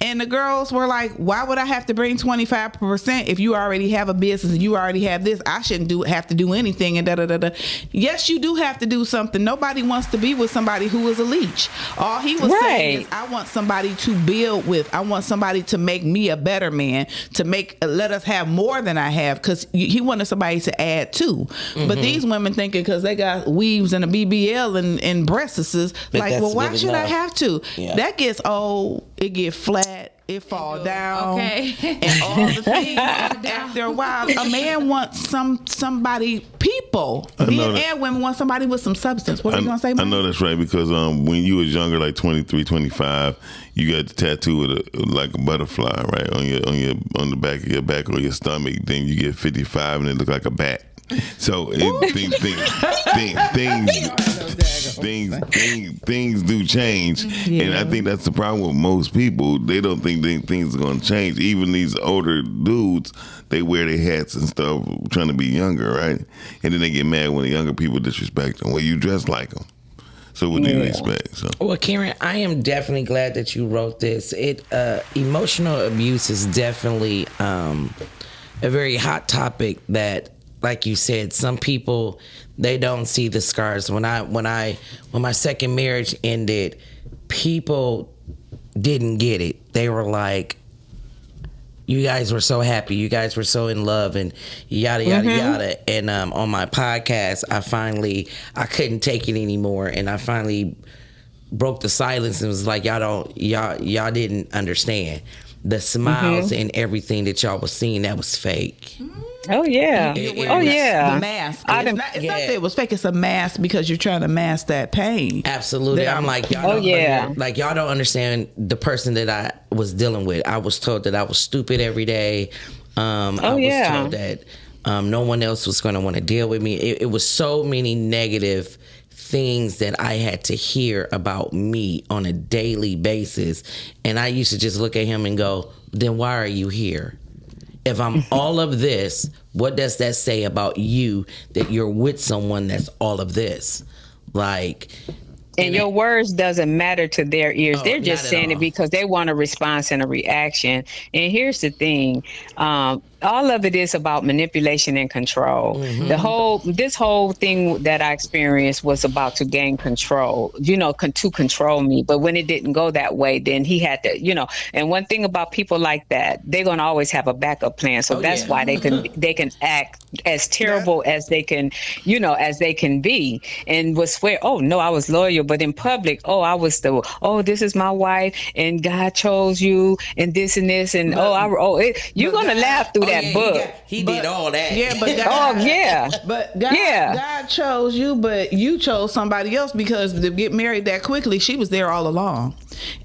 And the girls were like, why would I have to bring 25% if you already have a business and you already have this? I shouldn't have to do anything and da-da-da-da. Yes, you do have to do something. Nobody wants to be with somebody who is a leech. All he was saying is, I want somebody to build with. I want somebody to make me a better man, to let us have more than I have, because he wanted somebody to add to. But these women thinking because they got weaves and a BBL and breasts, like, well, why should I have to? Yeah. That gets old. It gets flat. It fall down. Okay. And all the things. After a while, a man wants people. Men and women want somebody with some substance. What are you going to say, Mike? I know that's right, because when you was younger, like 23, 25, you got the tattoo with like a butterfly, right, on the back of your back or your stomach. Then you get 55 and it look like a bat. So things do change, and I think that's the problem with most people. They don't think things are going to change. Even these older dudes, they wear their hats and stuff, trying to be younger, right? And then they get mad when the younger people disrespect them. Well, you dress like them. So what do you expect? So. Well, Karen, I am definitely glad that you wrote this. Emotional abuse is definitely a very hot topic that, like you said, some people, they don't see the scars. When my second marriage ended, people didn't get it. They were like, you guys were so happy, you guys were so in love, and yada yada yada. And on my podcast, I couldn't take it anymore, and I finally broke the silence and was like, y'all didn't understand. The smiles and everything that y'all was seeing, that was fake. Oh yeah. The mask. It's not that it was fake. It's a mask because you're trying to mask that pain. Absolutely. I'm like, y'all y'all don't understand the person that I was dealing with. I was told that I was stupid every day. I was told that no one else was going to want to deal with me. It was so many negative things that I had to hear about me on a daily basis. And I used to just look at him and go, then why are you here? If I'm all of this, what does that say about you that you're with someone that's all of this? Like, and your words doesn't matter to their ears. They're just not at saying it all. because they want a response and a reaction. And here's the thing. All of it is about manipulation and control. This whole thing that I experienced was about to gain control, to control me. But when it didn't go that way, then he had to, and one thing about people like that, they're going to always have a backup plan. So that's why they can act as terrible as they can, as they can be, and would swear, oh no, I was loyal. But in public, this is my wife and God chose you and this and this. And you're going to laugh through that book. He did all that. Yeah, but God, but God chose you, but you chose somebody else because to get married that quickly, she was there all along.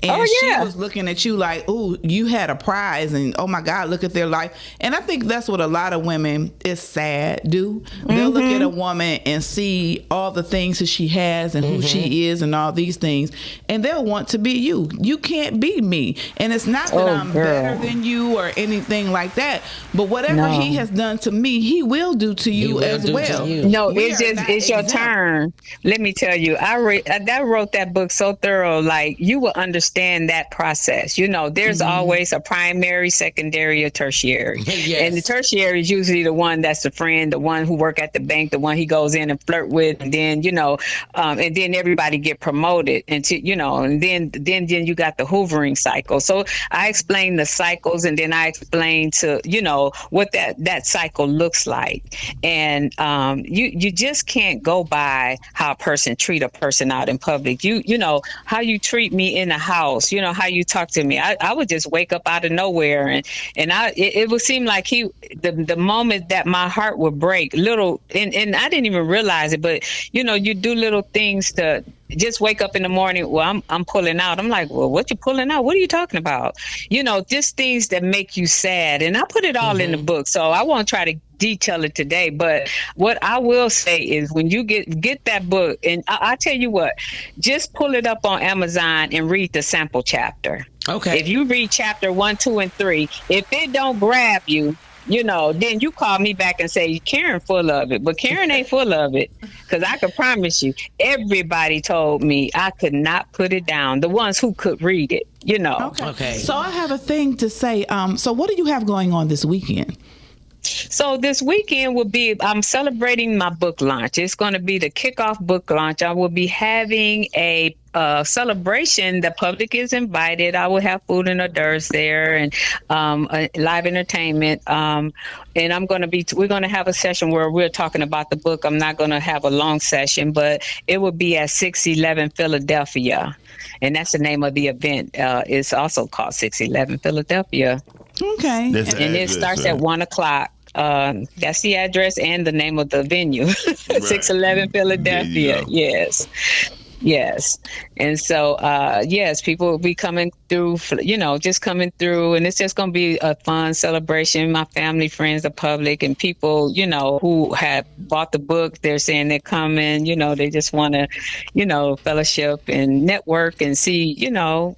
And she was looking at you like, ooh, you had a prize, and oh my God, look at their life. And I think that's what a lot of women, is sad, do. They'll look at a woman and see all the things that she has and who she is and all these things, and they'll want to be you. You can't be me. And it's not that I'm better than you or anything like that, but whatever he has done to me, he will do to you as well. No, it's your turn. Let me tell you, I wrote that book so thorough, like you will understand that process. There's always a primary, secondary, or tertiary. And the tertiary is usually the one that's the friend, the one who work at the bank, the one he goes in and flirt with, and then and then everybody get promoted into and then you got the hoovering cycle. So I explain the cycles, and then I explain to what that cycle looks like. And you just can't go by how a person treat a person out in public. How you treat me in the house, how you talk to me. I would just wake up out of nowhere, and it would seem like the moment that my heart would break, little, and I didn't even realize it, but you do little things to just wake up in the morning. Well, I'm pulling out. I'm like, well, what you pulling out? What are you talking about? Just things that make you sad. And I put it all in the book, so I won't try to detail it today. But what I will say is, when you get that book, and I tell you what, just pull it up on Amazon and read the sample chapter. Okay. If you read chapter 1, 2, and 3, if it don't grab you, then you call me back and say, Karen full of it. But Karen ain't full of it, because I can promise you, everybody told me I could not put it down. The ones who could read it, Okay. So I have a thing to say. So what do you have going on this weekend? So this weekend will be, I'm celebrating my book launch. It's going to be the kickoff book launch. I will be having a celebration. The public is invited. I will have food and hors d'oeuvres there, and live entertainment. And we're going to have a session where we're talking about the book. I'm not going to have a long session, but it will be at 611 Philadelphia. And that's the name of the event. It's also called 611 Philadelphia. Okay. And it starts at 1:00. That's the address and the name of the venue. 611 Philadelphia. Yes. And so, people will be coming through, just coming through. And it's just going to be a fun celebration. My family, friends, the public, and people, who have bought the book, they're saying they're coming, they just want to, fellowship and network and see,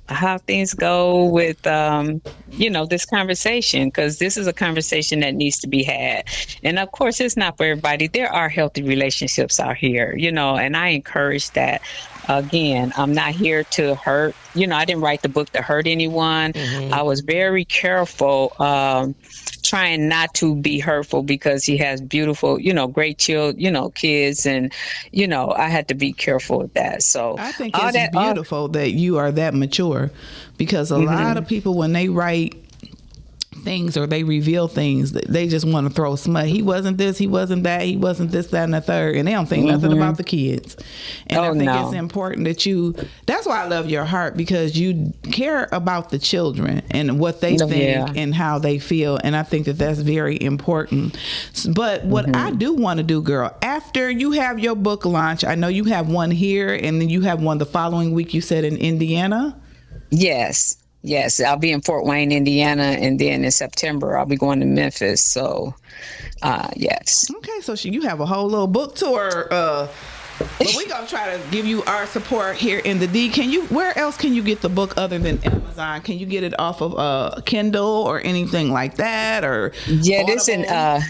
how things go with, this conversation, because this is a conversation that needs to be had. And of course, it's not for everybody. There are healthy relationships out here, and I encourage that. Again, I'm not here to hurt. I didn't write the book to hurt anyone. I was very careful, trying not to be hurtful, because he has beautiful, great children, kids, and I had to be careful with that. So I think it's beautiful that you are that mature, because a lot of people, when they write things or they reveal things, they just want to throw smut. He wasn't this, he wasn't that, he wasn't this, that, and the third, and they don't think nothing about the kids. And I think it's important that that's why I love your heart, because you care about the children and what they think and how they feel, and I think that that's very important. But what I do want to do, girl, after you have your book launch, I know you have one here, and then you have one the following week, you said, in Indiana? Yes, I'll be in Fort Wayne, Indiana, and then in September I'll be going to Memphis. So, yes. Okay, so you have a whole little book tour But we're gonna try to give you our support here in the D. Where else can you get the book other than Amazon? Can you get it off of Kindle or anything like that? Or yeah, this Audible?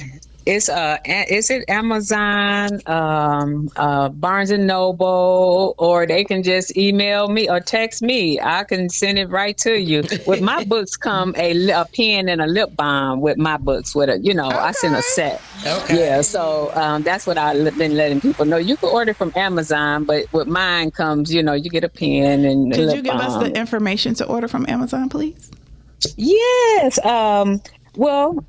It's it Amazon, Barnes and Noble, or they can just email me or text me. I can send it right to you. With my books come a pen and a lip balm. With my books, I send a set. Okay. Yeah, so that's what I've been letting people know. You can order from Amazon, but with mine comes, you get a pen and a Could lip you give us balm. the information to order from Amazon, please? Yes. Well,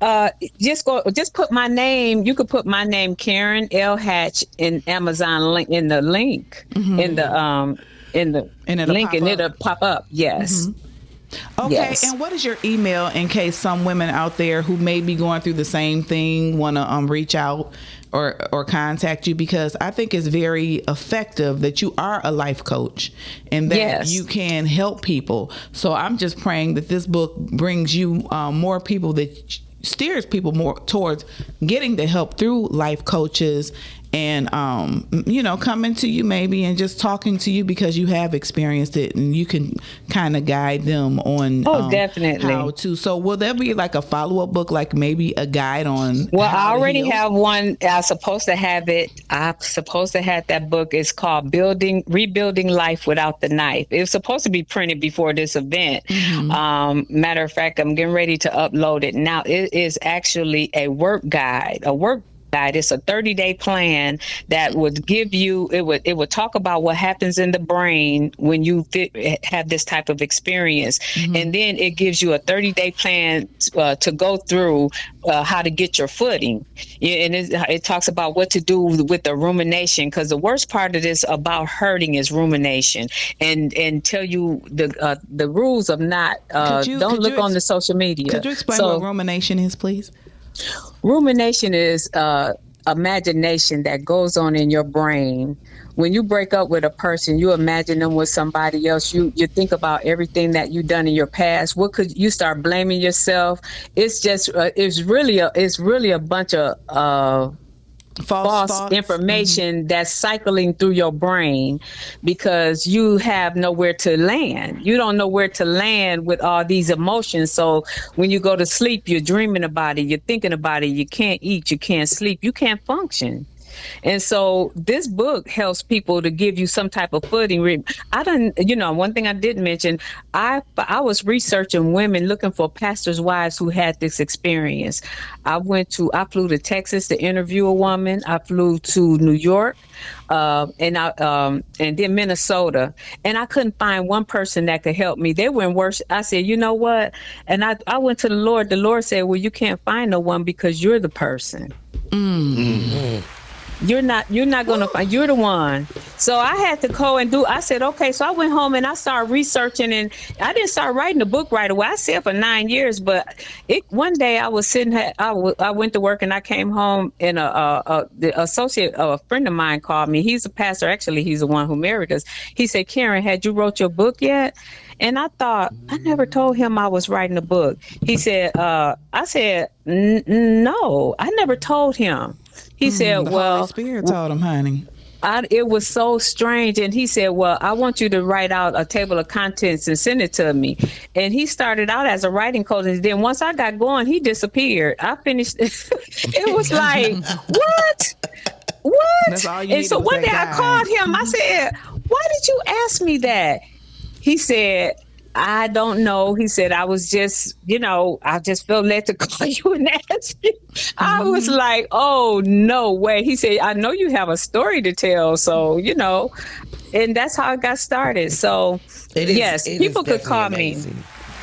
just put my name. You could put my name, Karen L. Hatch, in Amazon link in the link in the And it'll link, pop and up. it'll pop up. Yes. Okay, Yes. and what is your email in case some women out there who may be going through the same thing want to reach out or contact you? Because I think it's very effective that you are a life coach and that Yes. you can help people. So I'm just praying that this book brings you more people, that steers people more towards getting the help through life coaches and coming to you maybe and just talking to you because you have experienced it and you can kind of guide them on Definitely. how to. So will there be like a follow-up book, like maybe a guide on Well, how I to already heal? have one. I'm supposed to have it. I'm supposed to have that book. It's called Rebuilding Life Without the Knife. It was supposed to be printed before this event. Matter of fact, I'm getting ready to upload it now. It is actually a work guide. It's a 30-day plan that would give you, it would talk about what happens in the brain when you have this type of experience. And then it gives you a 30-day plan to go through how to get your footing. Yeah, and it talks about what to do with the rumination, because the worst part of this about hurting is rumination, and tell you the rules of not, don't look on the social media. Could you explain what rumination is, please? Rumination is imagination that goes on in your brain. When you break up with a person, you imagine them with somebody else. You think about everything that you've done in your past. What could you start blaming yourself? It's just it's really a bunch of false thoughts. information that's cycling through your brain because you have nowhere to land. You don't know where to land with all these emotions. So when you go to sleep, you're dreaming about it, you're thinking about it, you can't eat, you can't sleep, you can't function. And so this book helps people to give you some type of footing. One thing I didn't mention, I was researching women looking for pastors' wives who had this experience. I flew to Texas to interview a woman. I flew to New York, and then Minnesota, and I couldn't find one person that could help me. They were in worse. I said, you know what? And I went to the Lord. The Lord said, well, you can't find no one because you're the person. You're not going to find, you're the one. So I had to go and I said, okay. So I went home and I started researching, and I didn't start writing the book right away. I said for 9 years, but one day I was sitting, I went to work and I came home, and a friend of mine called me. He's a pastor. Actually, he's the one who married us. He said, Karen, had you wrote your book yet? And I thought, I never told him I was writing a book. He said, I said, no, I never told him. He said, the well, Holy Spirit told him, honey. It was so strange. And he said, well, I want you to write out a table of contents and send it to me. And he started out as a writing coach. And then once I got going, he disappeared. I finished. It was like, what? That's all you And so needed was one day that I guy. called him. I said, why did you ask me that? He said, I don't know. He said, I was just, I just felt led to call you and ask you. I was like, oh, no way. He said, I know you have a story to tell. So, and that's how it got started. So, yes, people could call me.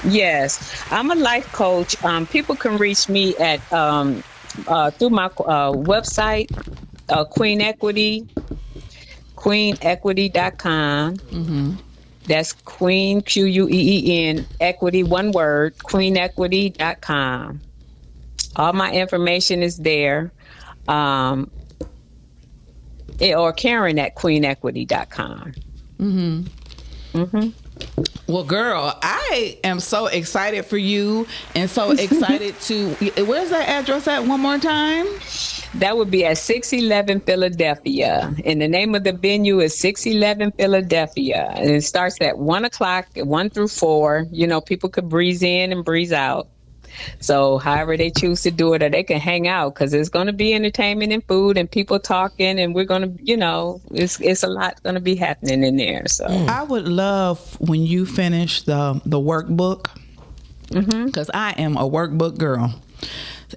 Yes, I'm a life coach. People can reach me at through my website, Queen Equity, queenequity.com. That's Queen, Queen, equity, one word, queenequity.com. All my information is there. Or Karen at queenequity.com. Well, girl, I am so excited for you and so excited to. Where's that address at one more time? That would be at 611 Philadelphia. And the name of the venue is 611 Philadelphia. And it starts at 1 o'clock, 1 through 4. You know, people could breeze in and breeze out. So however they choose to do it, or they can hang out, because there's going to be entertainment and food and people talking, and we're going to, you know, it's a lot going to be happening in there. So I would love when you finish the workbook, because I am a workbook girl.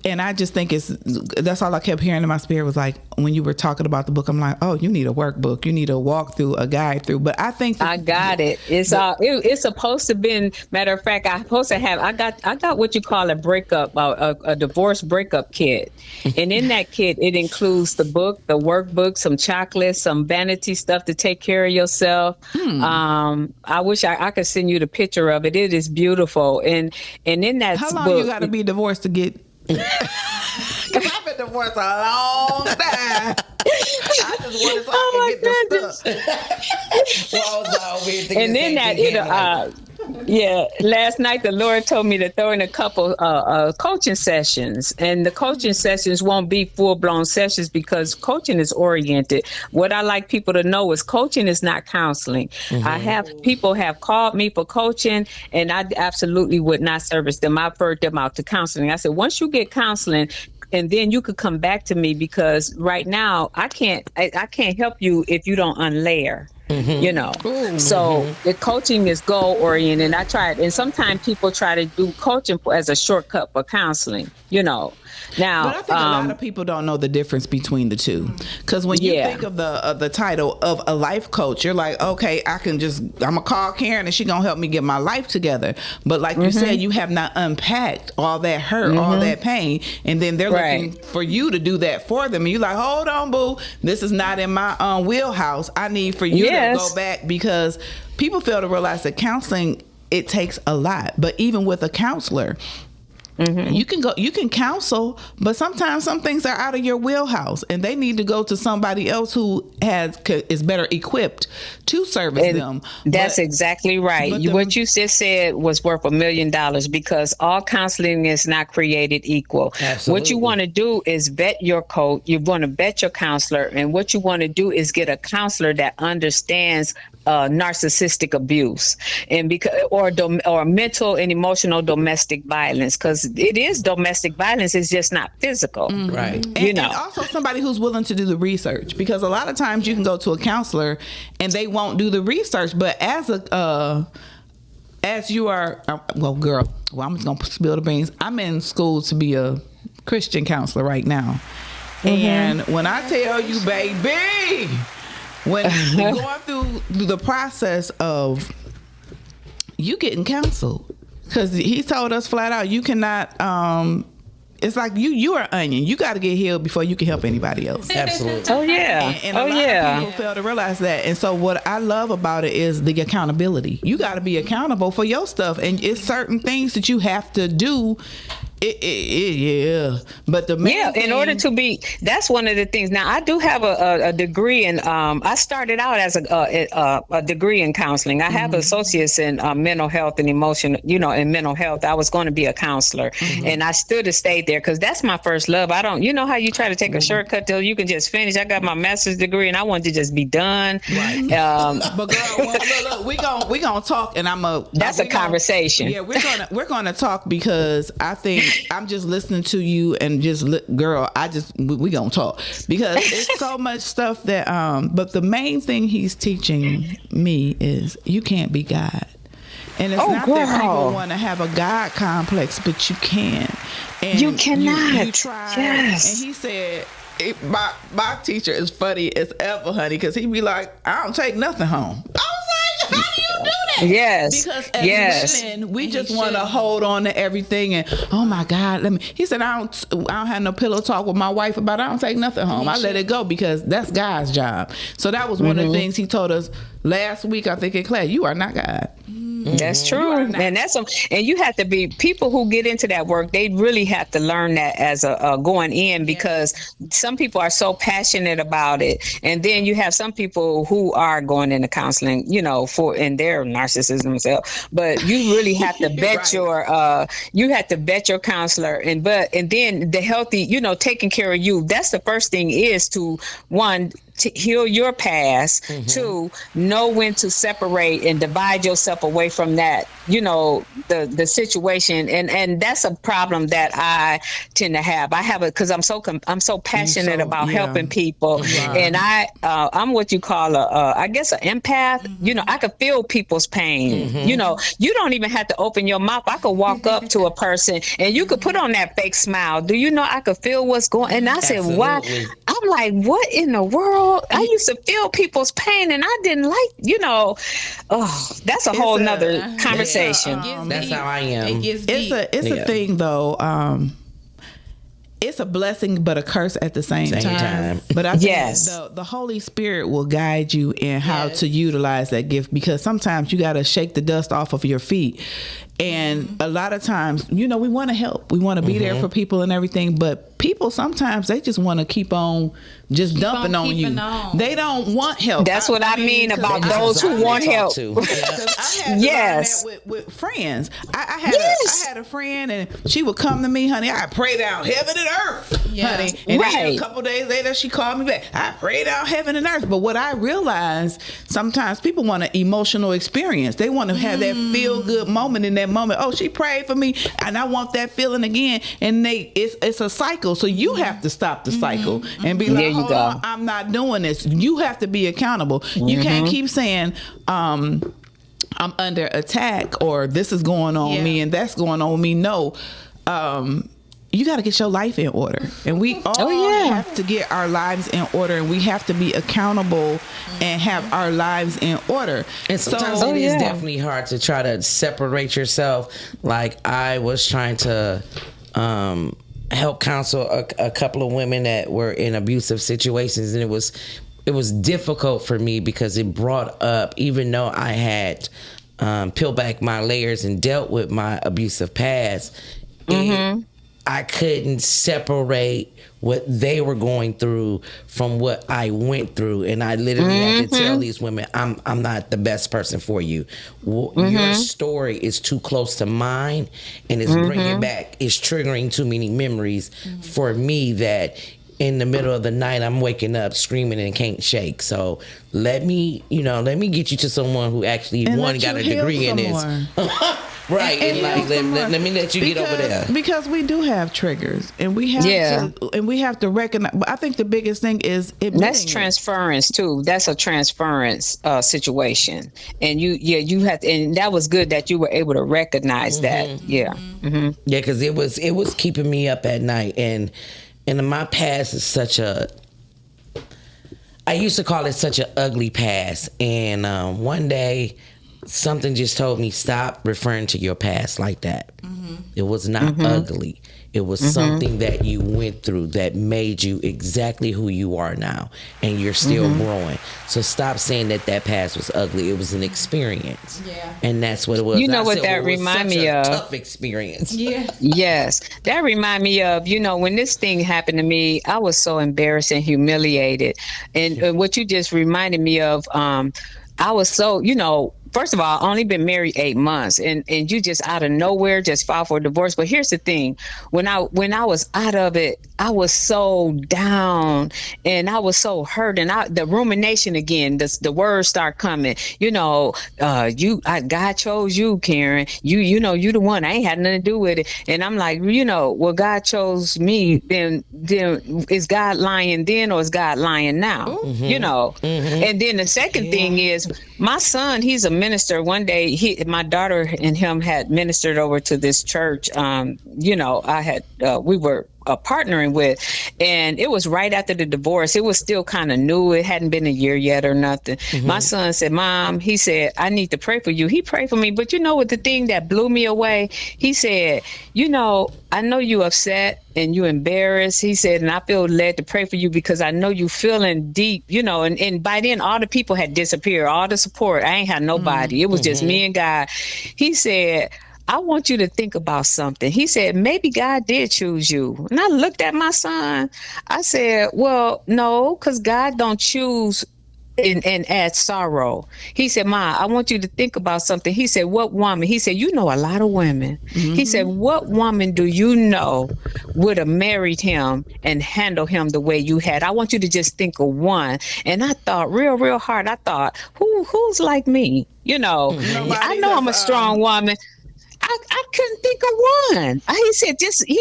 And I just think that's all I kept hearing in my spirit was like, when you were talking about the book, I'm like, oh, you need a workbook. You need a walkthrough, a guide through. But I think I got it. It's supposed to be, matter of fact, I got what you call a breakup, a divorce breakup kit. And in that kit, it includes the book, the workbook, some chocolates, some vanity stuff to take care of yourself. I wish I could send you the picture of it. It is beautiful. And in that how long book, you got to be divorced to get? Because I've been divorced a long time. I just wanted so I could get the stuff. And then last night the Lord told me to throw in a couple coaching sessions, and the coaching sessions won't be full-blown sessions because coaching is oriented. What I like people to know is coaching is not counseling. I have people have called me for coaching, and I absolutely would not service them. I referred them out to counseling. I said, once you get counseling, and then you could come back to me, because right now I can't help you if you don't unlayer. You know, so the coaching is goal oriented. I tried, and sometimes people try to do coaching as a shortcut for counseling. You know, now but I think a lot of people don't know the difference between the two. Because when you think of the title of a life coach, you're like, okay, I'm gonna call Karen and she gonna help me get my life together. But like you said, you have not unpacked all that hurt, all that pain, and then they're looking for you to do that for them. And you're like, hold on, boo, this is not in my wheelhouse. I need for you to go back, because people fail to realize that counseling, it takes a lot. But even with a counselor, you can counsel, but sometimes some things are out of your wheelhouse, and they need to go to somebody else who is better equipped to service them. That's exactly right. What you just said was worth $1 million, because all counseling is not created equal. Absolutely. What you want to do is vet your coach. You want to vet your counselor, and what you want to do is get a counselor that understands narcissistic abuse and or mental and emotional domestic violence, because it is domestic violence. It's just not physical, right? And also somebody who's willing to do the research, because a lot of times you can go to a counselor and they won't do the research. But as you are, I'm just gonna spill the beans. I'm in school to be a Christian counselor right now, and when I tell you, baby, when going through the process of you getting counseled, because he told us flat out, you cannot, it's like you are an onion. You got to get healed before you can help anybody else. Absolutely. Oh, yeah. And a lot of people fail to realize that. And so what I love about it is the accountability. You got to be accountable for your stuff. And it's certain things that you have to do. But the main thing, in order to be, that's one of the things. Now I do have a degree in. I started out as a degree in counseling. I have associates in mental health and emotion. In mental health, I was going to be a counselor, and I still stayed there because that's my first love. I don't. You know how you try to take a shortcut till you can just finish. I got my master's degree, and I wanted to just be done. Right. But girl, look, we gonna talk, and That's a conversation. Yeah, we're gonna talk, because I think. I'm just listening to you and girl, we gonna talk, because it's so much stuff that but the main thing he's teaching me is you can't be God. And it's not that people want to have a God complex, but you can. And you cannot. You try. Yes. And he said, my teacher is funny as ever, honey, because he be like, I don't take nothing home. I was like, how do you do that? Yes. Because as women, we just want to hold on to everything, and oh my God, he said, I don't have no pillow talk with my wife about it. I don't take nothing home. I let it go, because that's God's job. So that was one of the things he told us. last week, I think in class, you are not God. That's true, and and you have to be people who get into that work. They really have to learn that as a going in, because some people are so passionate about it, and then you have some people who are going into counseling, and they're narcissists themselves. But you really have to vet your counselor, and then the healthy, taking care of you. That's the first thing, is to to heal your past, to know when to separate and divide yourself away from that, the situation. And that's a problem that I tend to have. I have it because I'm so passionate about helping people. Right. And I'm what you call I guess an empath. I could feel people's pain. You don't even have to open your mouth. I could walk up to a person and you could put on that fake smile. Do you know I could feel what's going on? And I said, why? I'm like, what in the world? I used to feel people's pain and I didn't that's a whole nother conversation. That's how I am. It's a thing though. It's a blessing but a curse at the same time. But I think the Holy Spirit will guide you in how to utilize that gift, because sometimes you got to shake the dust off of your feet. And a lot of times, we want to help. We want to be there for people and everything. But people sometimes, they just want to keep on just dumping on you. They don't want help. That's what I mean about those who want help. I had to learn that with friends. I had a friend, and she would come to me, honey, I pray down heaven and earth, honey. And then a couple days later, she called me back. I pray down heaven and earth. But what I realized, sometimes people want an emotional experience. They want to have that feel-good moment in that moment. Oh, she prayed for me, and I want that feeling again. And it's a cycle. So you have to stop the cycle and be like, hold on, I'm not doing this. You have to be accountable. You can't keep saying, I'm under attack, or this is going on me and that's going on with me. No. You got to get your life in order, and we all have to get our lives in order, and we have to be accountable and have our lives in order. And sometimes it is definitely hard to try to separate yourself. Like, I was trying to help counsel a couple of women that were in abusive situations, and it was difficult for me because it brought up, even though I had peeled back my layers and dealt with my abusive past, I couldn't separate what they were going through from what I went through. And I literally had to tell these women, I'm not the best person for you. Your story is too close to mine, and it's bringing back, it's triggering too many memories for me that in the middle of the night I'm waking up screaming and can't shake. So let me get you to someone who actually got a degree in this. Right, and let me let you get over there, because we do have triggers, and we have to recognize. But I think the biggest thing is that's transference too. That's a transference situation, and you have to, and that was good that you were able to recognize that. Because it was keeping me up at night, and my past is such a. I used to call it such an ugly past, and one day, something just told me, stop referring to your past like that. It was not ugly. It was something that you went through that made you exactly who you are now, and you're still growing. So stop saying that past was ugly. It was an experience. And that's what it was. You know what that remind me of? Tough experience. Yes. That remind me of, when this thing happened to me, I was so embarrassed and humiliated. And what you just reminded me of, I was so, first of all, I only been married 8 months, and you just out of nowhere just filed for a divorce. But here's the thing: when I was out of it, I was so down and I was so hurt, and the rumination again, the words start coming. God chose you, Karen. You the one. I ain't had nothing to do with it. And I'm like, well, God chose me. Then is God lying then, or is God lying now? And then the second thing is, my son, he's a minister. One day, my daughter and him had ministered over to this church. partnering with. And it was right after the divorce. It was still kind of new. It hadn't been a year yet or nothing. My son said, Mom, he said, I need to pray for you. He prayed for me. But you know what, the thing that blew me away, he said, you know, I know you upset and you embarrassed. He said, and I feel led to pray for you because I know you feeling deep, you know, and by then all the people had disappeared, all the support. I ain't had nobody. It was just me and God. He said, I want you to think about something. He said, maybe God did choose you. And I looked at my son. I said, well, no, because God don't choose and add sorrow. He said, Ma, I want you to think about something. He said, what woman? He said, you know a lot of women. He said, what woman do you know would have married him and handled him the way you had? I want you to just think of one. And I thought real hard. I thought, who's like me? You know, I know I'm a strong woman. I couldn't think of one. He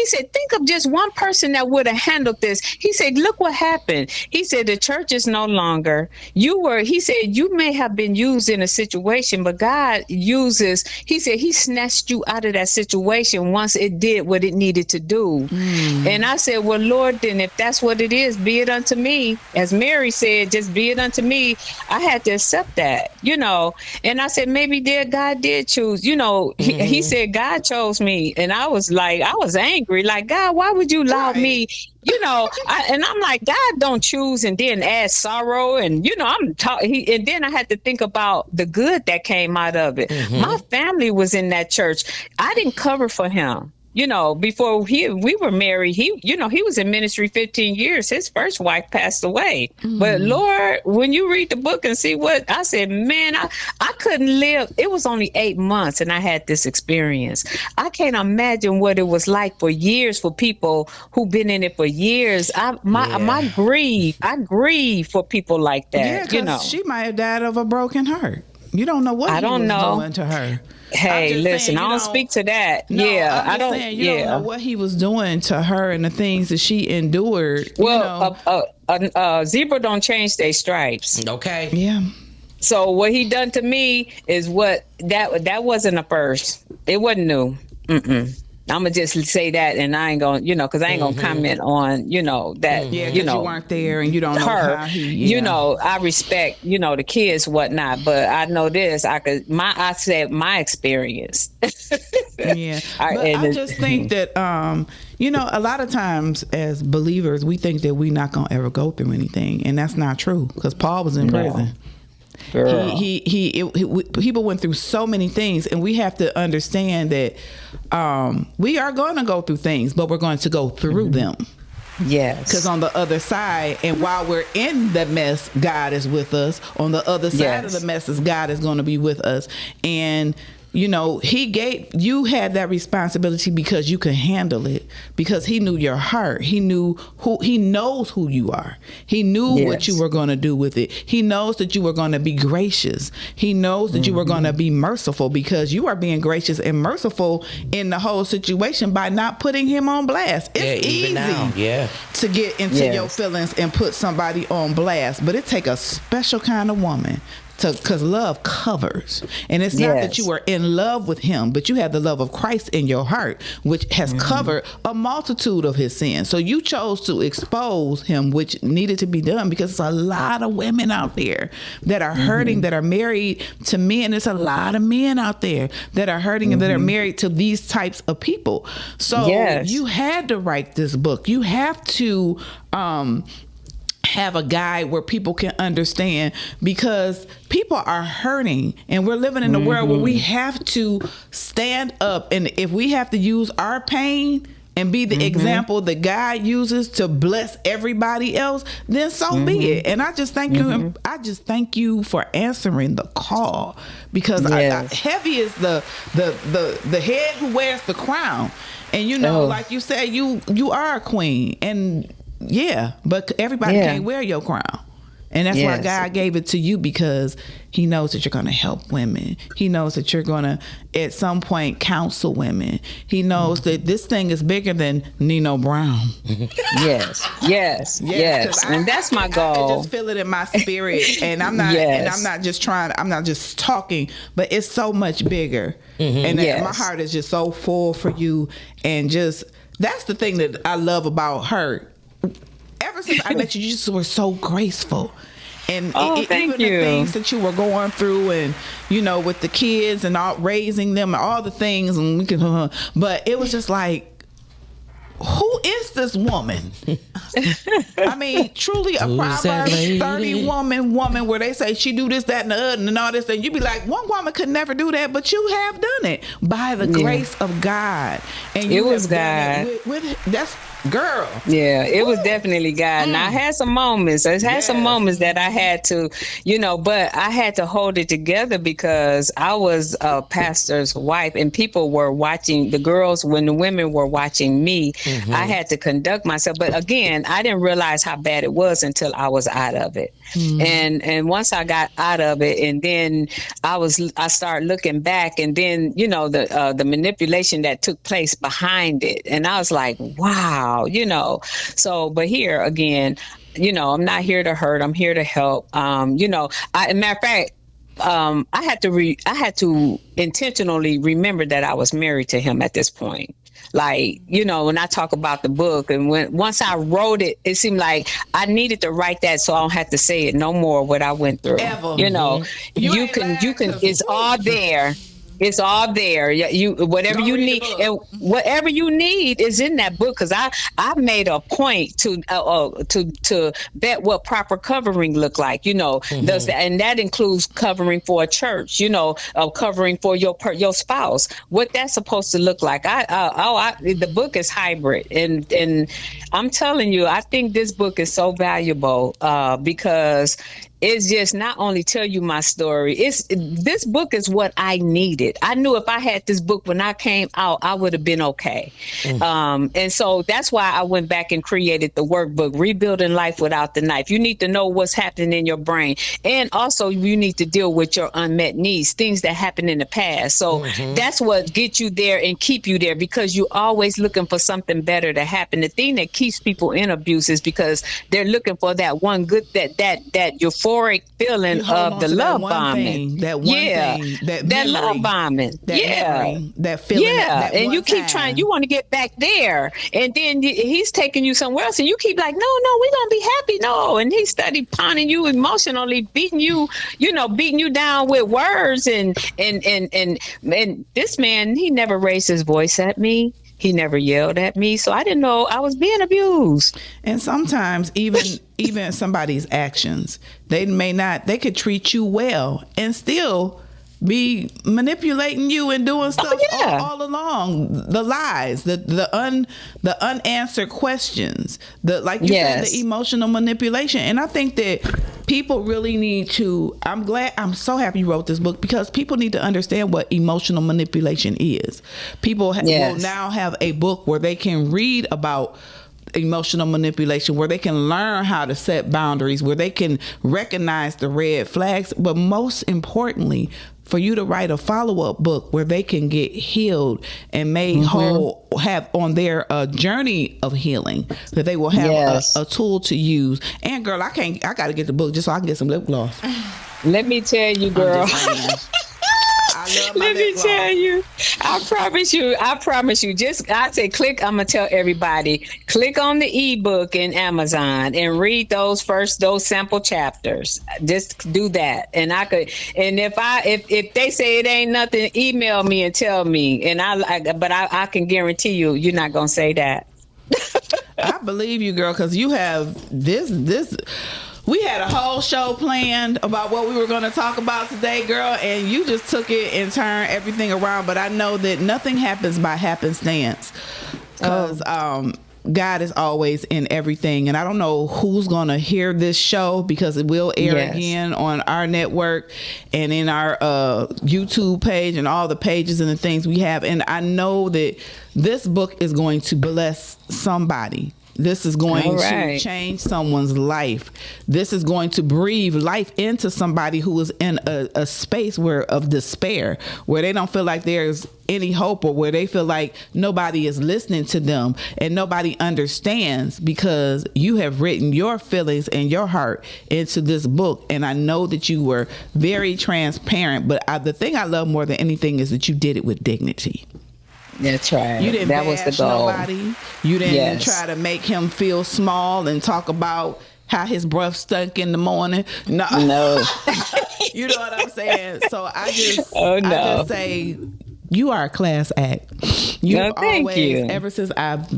said, think of just one person that would have handled this. He said, look what happened. He said, the church is no longer. He said, you may have been used in a situation, but God uses, he said, he snatched you out of that situation once it did what it needed to do. And I said, well, Lord, then if that's what it is, be it unto me. As Mary said, just be it unto me. I had to accept that, you know. And I said, maybe God did choose, you know. He said, God chose me. And I was like, I was angry. Like, God, why would you allow me? You know, and I'm like, God don't choose and then add sorrow. And, you know, and then I had to think about the good that came out of it. My family was in that church. I didn't cover for him. You know, before we were married, he was in ministry 15 years. His first wife passed away. But Lord, when you read the book and see what I said, man, I couldn't live. It was only 8 months and I had this experience. I can't imagine what it was like for years for people who've been in it for years. I grieve for people like that. Yeah, you know, she might have died of a broken heart. You don't know what he was doing to her. Hey, listen, I don't speak to that. No, yeah, I don't. Saying, you don't know what he was doing to her and the things that she endured. Well, zebra don't change their stripes. Okay. Yeah. So what he done to me is that wasn't a first. It wasn't new. I'm gonna just say that, and I ain't gonna, you know, because I ain't gonna comment on, you know, that. Yeah, you know, you weren't there, and you don't know her. How you know, I respect, you know, the kids, whatnot, but I know this. I said my experience. Yeah, but I just think that, you know, a lot of times as believers, we think that we're not gonna ever go through anything, and that's not true. Because Paul was in prison. People went through so many things, and we have to understand that we are going to go through things, but we're going to go through them. Yes. Because on the other side, and while we're in the mess, God is with us. On the other side of the messes, God is going to be with us. And you know, you had that responsibility because you could handle it, because he knew your heart. He knows who you are. He knew what you were going to do with it. He knows that you were going to be gracious. He knows that you were going to be merciful, because you are being gracious and merciful in the whole situation by not putting him on blast. It's easy to get into your feelings and put somebody on blast, but it takes a special kind of woman. Because love covers. And it's not that you are in love with him, but you have the love of Christ in your heart, which has covered a multitude of his sins. So you chose to expose him, which needed to be done, because there's a lot of women out there that are hurting, that are married to men. There's a lot of men out there that are hurting and that are married to these types of people. So you had to write this book. You have to have a guide where people can understand, because people are hurting, and we're living in a world where we have to stand up, and if we have to use our pain and be the example that God uses to bless everybody else, then so be it. And I just thank you. I just thank you for answering the call, because heavy is the head who wears the crown, and you know, like you said, you are a queen, and but everybody can't wear your crown. And that's why God gave it to you, because he knows that you're going to help women. He knows that you're going to, at some point, counsel women. He knows that this thing is bigger than Nino Brown. Yes. And that's my goal. I just feel it in my spirit. And I'm not, and I'm not just I'm not just talking, but it's so much bigger. And my heart is just so full for you. And just that's the thing that I love about her. Ever since I met you, you just were so graceful. And thank even you. the things that you were going through, and with the kids and all, raising them, and all the things, and we can, but it was just like, who is this woman? I mean, truly a Proverbs 30 woman where they say she do this, that, and the other, and all this, and you be like, one woman could never do that, but you have done it by the grace of God. And It was God. That's girl. Yeah, it was definitely God. And I had some moments. I had some moments that I had to, but I had to hold it together because I was a pastor's wife and people were watching the girls when the women were watching me. I had to conduct myself. But again, I didn't realize how bad it was until I was out of it. And once I got out of it, and then I started looking back, and then, the manipulation that took place behind it. And I was like, wow. So, but here again, I'm not here to hurt. I'm here to help. Matter of fact, I had to intentionally remember that I was married to him at this point. Like, when I talk about the book, and once I wrote it, it seemed like I needed to write that so I don't have to say it no more what I went through. Ever. You can, it's all there. It's all there. Whatever you need, and whatever you need is in that book. Because I made a point to bet what proper covering look like. And that includes covering for a church. Covering for your spouse. What that's supposed to look like. The book is hybrid, and I'm telling you, I think this book is so valuable because it's just not only tell you my story. This book is what I needed. I knew if I had this book when I came out, I would have been okay. And so that's why I went back and created the workbook, Rebuilding Life Without the Knife. You need to know what's happening in your brain. And also you need to deal with your unmet needs, things that happened in the past. So that's what gets you there and keep you there, because you're always looking for something better to happen. The thing that keeps people in abuse is because they're looking for that one good, that euphoric feeling of the love bombing. That love bombing. Memory, that feeling. That and you keep trying. You want to get back there, and then he's taking you somewhere else, and you keep like, no, we're gonna be happy. No, and he started pounding you emotionally, beating you down with words, and this man, he never raised his voice at me. He never yelled at me, so I didn't know I was being abused. And sometimes even somebody's actions, they could treat you well and still be manipulating you and doing stuff all along. The lies, the unanswered questions, like you said, the emotional manipulation. And I think that people really need to, I'm so happy you wrote this book, because people need to understand what emotional manipulation is. People will now have a book where they can read about emotional manipulation, where they can learn how to set boundaries, where they can recognize the red flags, but most importantly, for you to write a follow-up book where they can get healed and made whole, have on their journey of healing, that they will have a tool to use. And girl, I gotta get the book just so I can get some lip gloss. Let me tell you, girl. Let me tell you, I promise you, I say click, I'm gonna tell everybody, click on the ebook in Amazon and read those sample chapters. Just do that. And if they say it ain't nothing, email me and tell me. And I can guarantee you're not gonna say that. I believe you, girl, because you have this. We had a whole show planned about what we were going to talk about today, girl, and you just took it and turned everything around. But I know that nothing happens by happenstance, because God is always in everything. And I don't know who's going to hear this show, because it will air again on our network and in our YouTube page and all the pages and the things we have. And I know that this book is going to bless somebody. This is going to change someone's life. This is going to breathe life into somebody who is in a space of despair, where they don't feel like there's any hope, or where they feel like nobody is listening to them and nobody understands, because you have written your feelings and your heart into this book. And I know that you were very transparent, but the thing I love more than anything is that you did it with dignity. That's right. You didn't that was the bash goal. nobody. You didn't Yes. try to make him feel small and talk about how his breath stunk in the morning. No. You know what I'm saying? So I just say you are a class act. You've thank always, you. ever since I've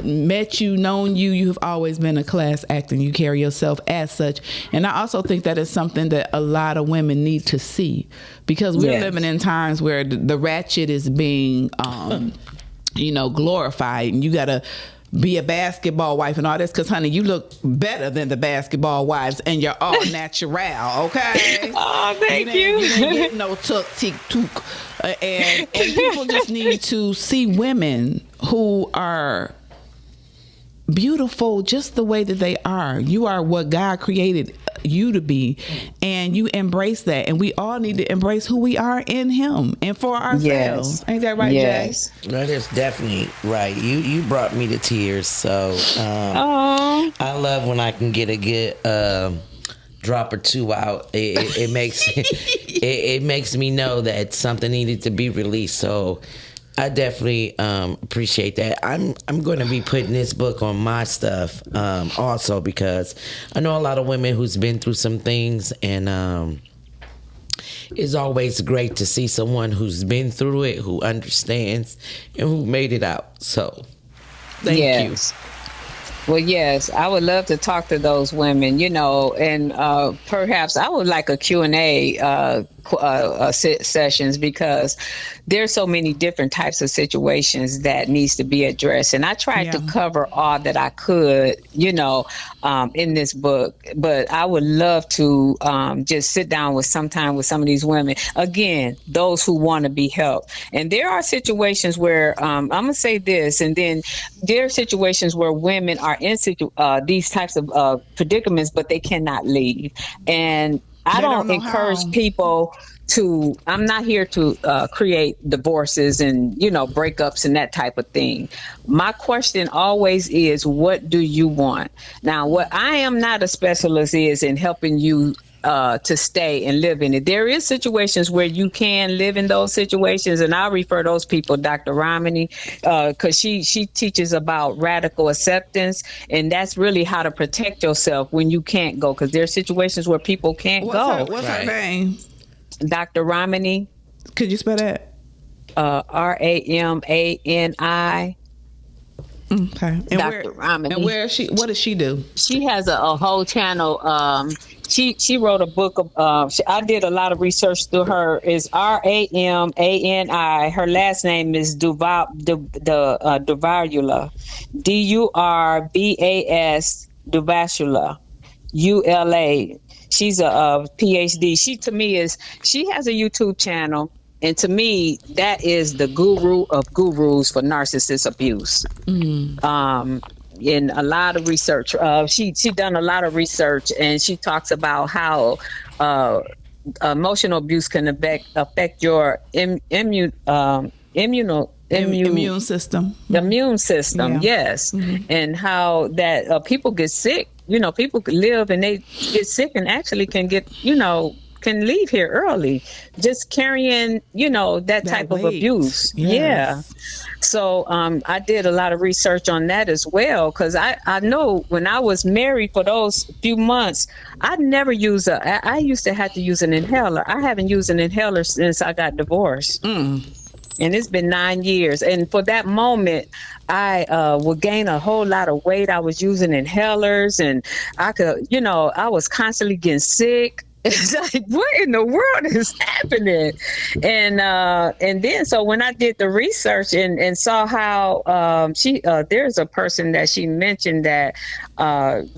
met you, known you, you've always been a class act, and you carry yourself as such. And I also think that is something that a lot of women need to see, because we're living in times where the ratchet is being glorified, and you gotta be a basketball wife and all this, because honey, you look better than the basketball wives, and you're all natural, okay? Oh, thank you. You didn't get no tuk tik tuk. And people just need to see women who are beautiful just the way that they are. You are what God created you to be, and you embrace that, and we all need to embrace who we are in Him and for ourselves. Yes. Ain't that right, Yes. Jay? That is definitely right. You brought me to tears. So I love when I can get a good drop or two out. It makes it makes me know that something needed to be released. So I definitely appreciate that. I'm going to be putting this book on my stuff also, because I know a lot of women who's been through some things, and it's always great to see someone who's been through it, who understands, and who made it out. So thank you. Well, yes, I would love to talk to those women, and perhaps I would like a Q&A sessions, because there's so many different types of situations that needs to be addressed. And I tried to cover all that I could, in this book. But I would love to just sit down with some of these women, again, those who want to be helped. And there are situations where I'm going to say this, and then there are situations where women are in these types of predicaments, but they cannot leave. And I don't encourage people to, I'm not here to create divorces and, breakups and that type of thing. My question always is, what do you want? Now, what I am not a specialist is in helping you to stay and live in it. There is situations where you can live in those situations, and I'll refer those people, Dr. Romani, because she teaches about radical acceptance, and that's really how to protect yourself when you can't go, because there are situations where people can't go. What's her name? Dr. Romani. Could you spell that? Ramani. Okay. And Dr. Romani. And where is she? What does she do? She has a whole channel. She wrote a book of. I did a lot of research through her. Is Ramani. Her last name is Duvasula. Durbas Duvasula. ULA. She's a PhD. She has a YouTube channel, and to me, that is the guru of gurus for narcissist abuse. In a lot of research, she done a lot of research, and she talks about how emotional abuse can affect your immune system. The immune system, yes, and how that people get sick. People could live and they get sick and actually can get, can leave here early, just carrying, that type of abuse. Yes. Yeah. So I did a lot of research on that as well, because I know when I was married for those few months, I never used I used to have to use an inhaler. I haven't used an inhaler since I got divorced. And it's been 9 years. And for that moment, I would gain a whole lot of weight. I was using inhalers, and I could, I was constantly getting sick. It's like, what in the world is happening? And then, so when I did the research and saw how there's a person that she mentioned that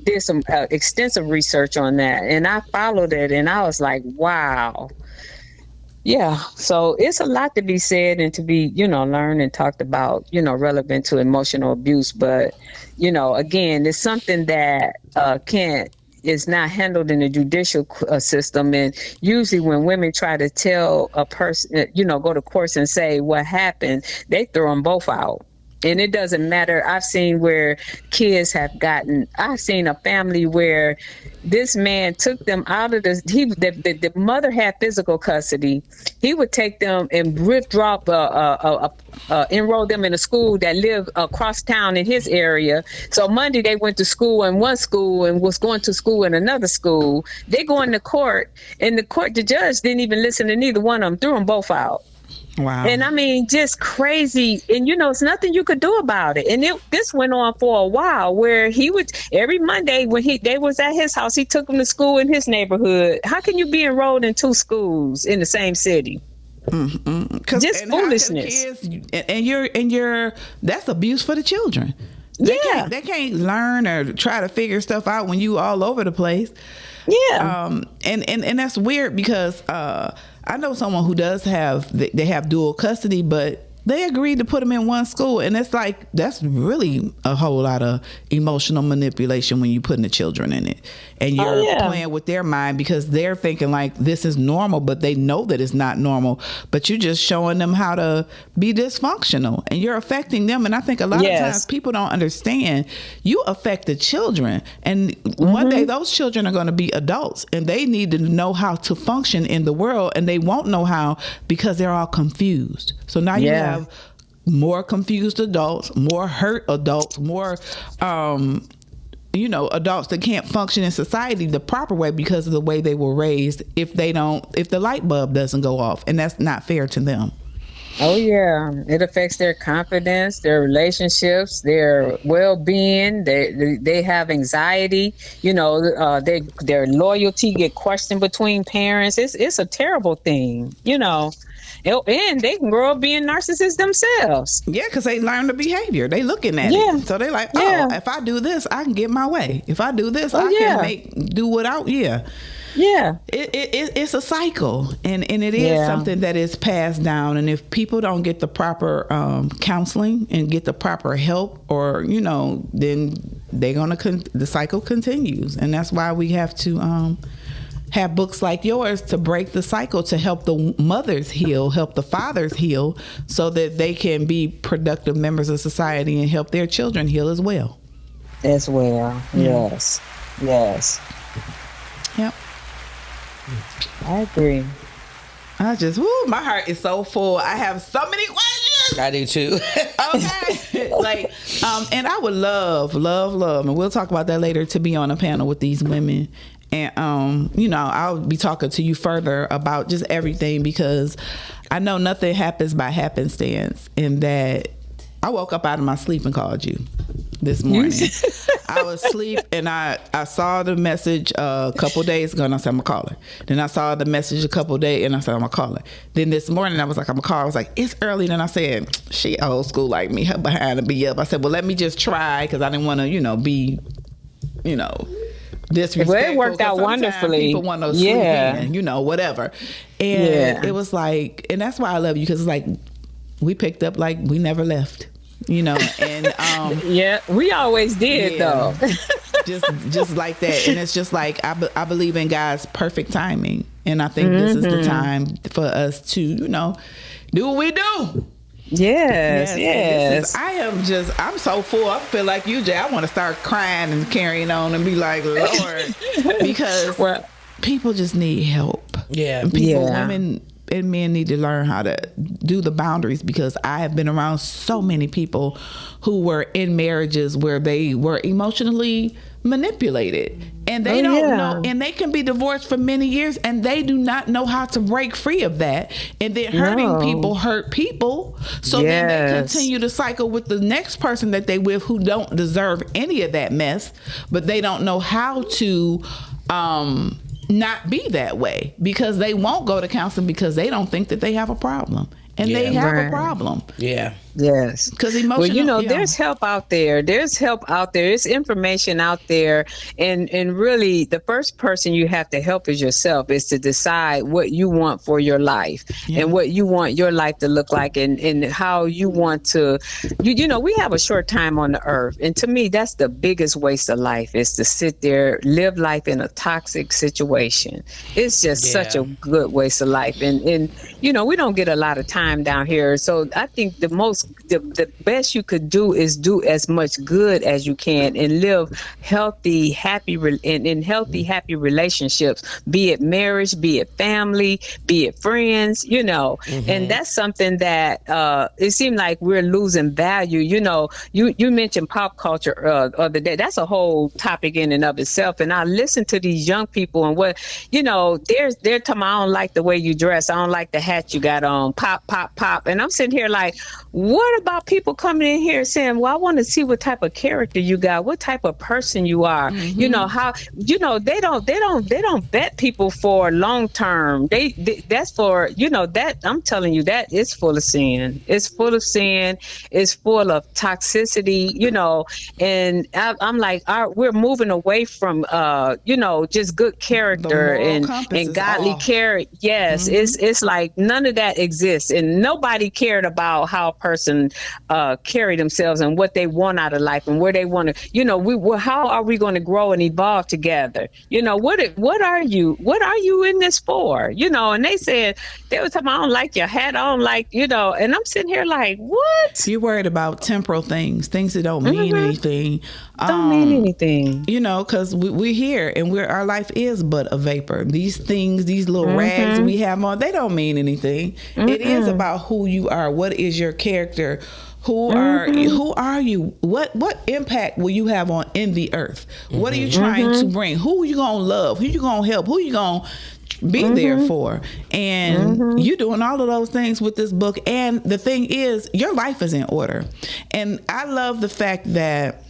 did some extensive research on that. And I followed it, and I was like, wow. Yeah, so it's a lot to be said and to be, learned and talked about, relevant to emotional abuse. But, again, it's something that is not handled in the judicial system. And usually when women try to tell a person, go to court and say what happened, they throw them both out. And it doesn't matter. I've seen where kids have gotten, I've seen a family where this man took them out of the mother had physical custody. He would take them and enroll them in a school that lived across town in his area. So Monday they went to school in one school and was going to school in another school. They go into court, and the judge didn't even listen to neither one of them, threw them both out. Wow. And I mean, just crazy. And, it's nothing you could do about it. And this went on for a while, where he would, every Monday when they was at his house, he took them to school in his neighborhood. How can you be enrolled in 2 schools in the same city? Just foolishness. That's abuse for the children. They can't learn or try to figure stuff out when you all over the place. Yeah. And that's weird, because I know someone who does they have dual custody, but they agreed to put them in one school. And it's like, that's really a whole lot of emotional manipulation when you're putting the children in it. And you're playing with their mind, because they're thinking like this is normal, but they know that it's not normal. But you're just showing them how to be dysfunctional, and you're affecting them. And I think a lot of times people don't understand, you affect the children. And one day those children are going to be adults, and they need to know how to function in the world. And they won't know how, because they're all confused. So now you have more confused adults, more hurt adults, more adults that can't function in society the proper way because of the way they were raised, if the light bulb doesn't go off. And that's not fair to them. Oh yeah, it affects their confidence, their relationships, their well-being. They have anxiety. Their loyalty get questioned between parents. It's a terrible thing. And they can grow up being narcissists themselves. Yeah, because they learn the behavior. They looking at it. So they like, if I do this, I can get my way. If I do this, I can do without. Yeah. It's a cycle, and it is something that is passed down. And if people don't get the proper counseling and get the proper help, or then the cycle continues. And that's why we have to have books like yours to break the cycle, to help the mothers heal, help the fathers heal, so that they can be productive members of society and help their children heal as well. As well. Yes. Yep. I agree. My heart is so full. I have so many questions. I do too. Okay. And I would love, and we'll talk about that later, to be on a panel with these women. And, I'll be talking to you further about just everything, because I know nothing happens by happenstance, and that I woke up out of my sleep and called you this morning. I was asleep, and I saw the message a couple days ago, and I said, I'm going to call her. Then I saw the message a couple days, and I said, I'm going to call her. Then this morning, I was like, I'm going to call her. I was like, it's early. Then I said, she old school like me, her behind to be up. I said, well, let me just try, because I didn't want to, be, disrespectful. Well, it worked out wonderfully. People want to sleep in, whatever. And it was like, and that's why I love you, because it's like, we picked up like we never left. And we always did though. just like that. And it's just like, I believe in God's perfect timing, and I think this is the time for us to do what we do. Yes. I'm so full. I feel like you, Jay. I want to start crying and carrying on and be like, Lord, because people just need help. Women and men need to learn how to do the boundaries, because I have been around so many people who were in marriages where they were emotionally manipulated, and they don't know, and they can be divorced for many years, and they do not know how to break free of that, and then hurting people hurt people, so then they continue to cycle with the next person that they with, who don't deserve any of that mess, but they don't know how to not be that way, because they won't go to counseling, because they don't think that they have a problem, and they have a problem. Yes. Because emotional. There's help out there. There's information out there. And really, the first person you have to help is yourself, is to decide what you want for your life and what you want your life to look like, and how you want to, we have a short time on the earth. And to me, that's the biggest waste of life, is to sit there, live life in a toxic situation. It's just such a good waste of life. And we don't get a lot of time down here. So I think the most the best you could do is do as much good as you can and live healthy, happy, in healthy, happy relationships, be it marriage, be it family, be it friends, you know. And that's something that it seemed like we're losing value. You know, you mentioned pop culture other day. That's a whole topic in and of itself. And I listen to these young people and what, you know, they're talking, I don't like the way you dress. I don't like the hat you got on. Pop, pop, pop. And I'm sitting here like, what about people coming in here saying, well, I want to see what type of character you got, what type of person you are. You know, how, you know, they don't vet people for long term. That's for, you know, that I'm telling you, that is full of sin. It's full of sin. It's full of toxicity, you know. And I'm like, we're moving away from, you know, just good character and godly character. Yes, it's like none of that exists, and nobody cared about how a person carry themselves and what they want out of life and where they want to. You know, how are we going to grow and evolve together? You know, what are you in this for? You know, and they were talking, I don't like your hat, I don't like, you know, and I'm sitting here like, what? You're worried about temporal things that don't mean anything. Don't mean anything. You know, because we're here and our life is but a vapor. These things, these little rags we have on, they don't mean anything. It is about who you are. What is your character? Who are you? What impact will you have in the earth? What are you trying to bring? Who you gonna love? Who you gonna help? Who you gonna be there for? And you doing all of those things with this book. And the thing is, your life is in order. And I love the fact that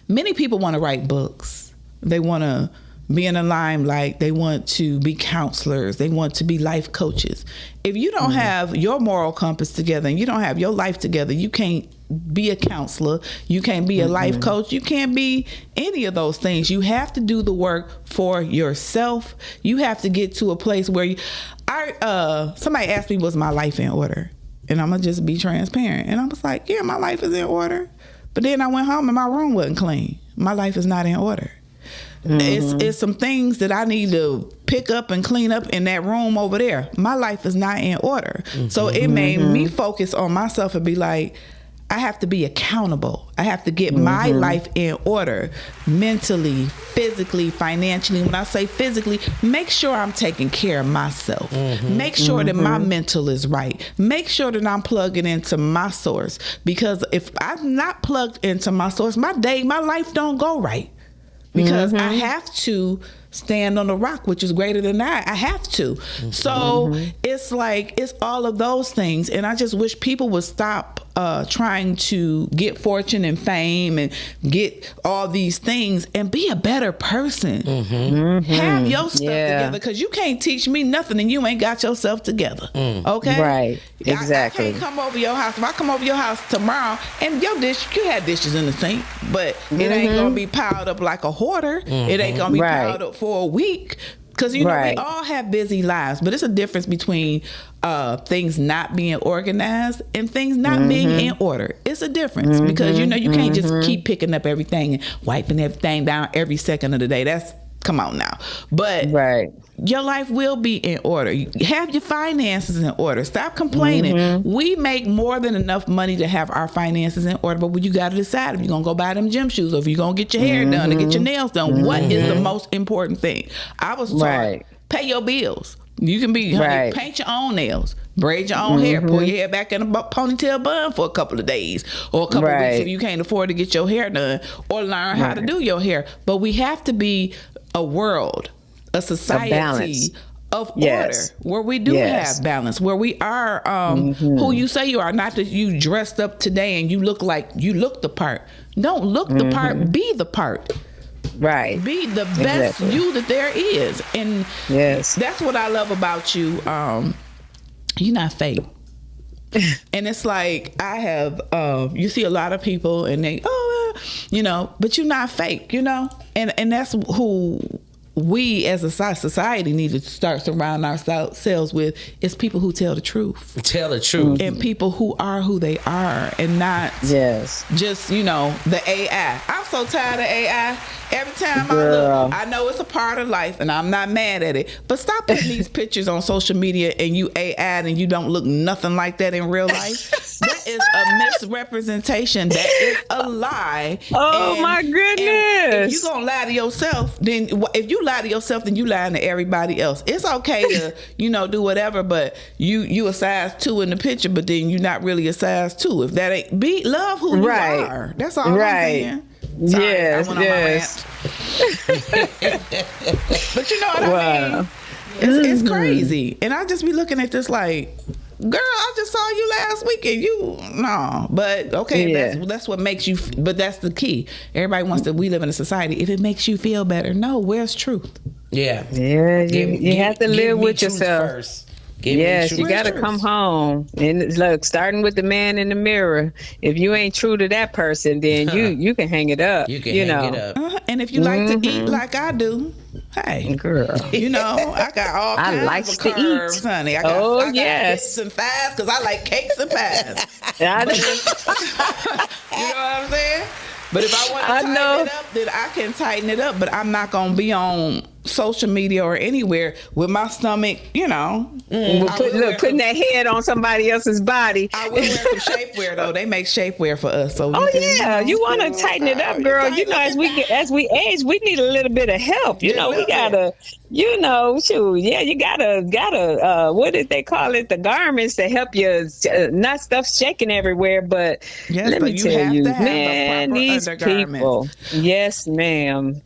many people want to write books. They want to be in the limelight. They want to be counselors. They want to be life coaches. If you don't have your moral compass together and you don't have your life together, you can't be a counselor. You can't be a life coach. You can't be any of those things. You have to do the work for yourself. You have to get to a place where somebody asked me, was my life in order? And I'm going to just be transparent. And I was like, yeah, my life is in order. But then I went home and my room wasn't clean. My life is not in order. It's some things that I need to pick up and clean up in that room over there. My life is not in order. So it made me focus on myself and be like, I have to be accountable. I have to get my life in order, mentally, physically, financially. When I say physically, make sure I'm taking care of myself. Make sure that my mental is right. Make sure that I'm plugging into my source. Because if I'm not plugged into my source, my life don't go right. Because I have to stand on the rock, which is greater than I have to. So it's like, it's all of those things. And I just wish people would stop trying to get fortune and fame and get all these things and be a better person. Have your stuff together, because you can't teach me nothing and you ain't got yourself together. Okay? Right. Exactly. I can't come over your house. If I come over your house tomorrow and you had dishes in the sink, but it ain't going to be piled up like a hoarder. It ain't going to be piled up for a week. Because, you know, we all have busy lives, but it's a difference between things not being organized and things not being in order. It's a difference because, you know, you can't just keep picking up everything and wiping everything down every second of the day. Come on now. But your life will be in order. Have your finances in order. Stop complaining. We make more than enough money to have our finances in order, but you got to decide if you're going to go buy them gym shoes or if you're going to get your hair done or get your nails done. What is the most important thing? I was taught, pay your bills. You can be, paint your own nails, braid your own hair, pull your hair back in a ponytail bun for a couple of days or a couple of weeks if you can't afford to get your hair done, or learn how to do your hair. But we have to be a society of order where we do have balance, where we are who you say you are, not that you dressed up today and you look the part. Don't look the part, be the part. Right. Be the best you that there is. And that's what I love about you. You're not fake. And it's like, I have, you see a lot of people and they, you know, but you're not fake, you know? And that's who we as a society need to start surrounding ourselves with, is people who tell the truth. Tell the truth. And people who are who they are and not just, you know, the AI. I'm so tired of AI. Every time I look, I know it's a part of life and I'm not mad at it, but stop putting these pictures on social media and you AI and you don't look nothing like that in real life. That is a misrepresentation. That is a lie. Oh, my And goodness. if you gonna lie to yourself, then if you lie to yourself, then you lying to everybody else. It's okay to do whatever, but you a size 2 in the picture, but then you're not really a size 2. If that ain't love who you are. That's all I'm saying. Sorry, Yes, I went on my rant. But you know what I mean? It's crazy. And I just be looking at this like, girl, I just saw you last week and you, no. But okay, that's what makes you, but that's the key. Everybody wants to, we live in a society, if it makes you feel better. No, where's truth? Yeah. Yeah, you have to live with yourself. First. Yes, you got to come home. And look, starting with the man in the mirror, if you ain't true to that person, then you can hang it up. You can hang it up. And if you like to eat like I do, hey, girl, I got all kinds of curves, honey. I got hips and thighs because I like cakes and pies. You know what I'm saying? But if I want to tighten it up, then I can tighten it up. But I'm not going to be on social media or anywhere with my stomach, putting that head on somebody else's body. I will wear some shapewear though. They make shapewear for us. So you want to tighten it up, girl. As we age, we need a little bit of help. We gotta, you gotta what did they call it? The garments to help you, not stuff shaking everywhere. But let me tell you, man, these people, yes, ma'am.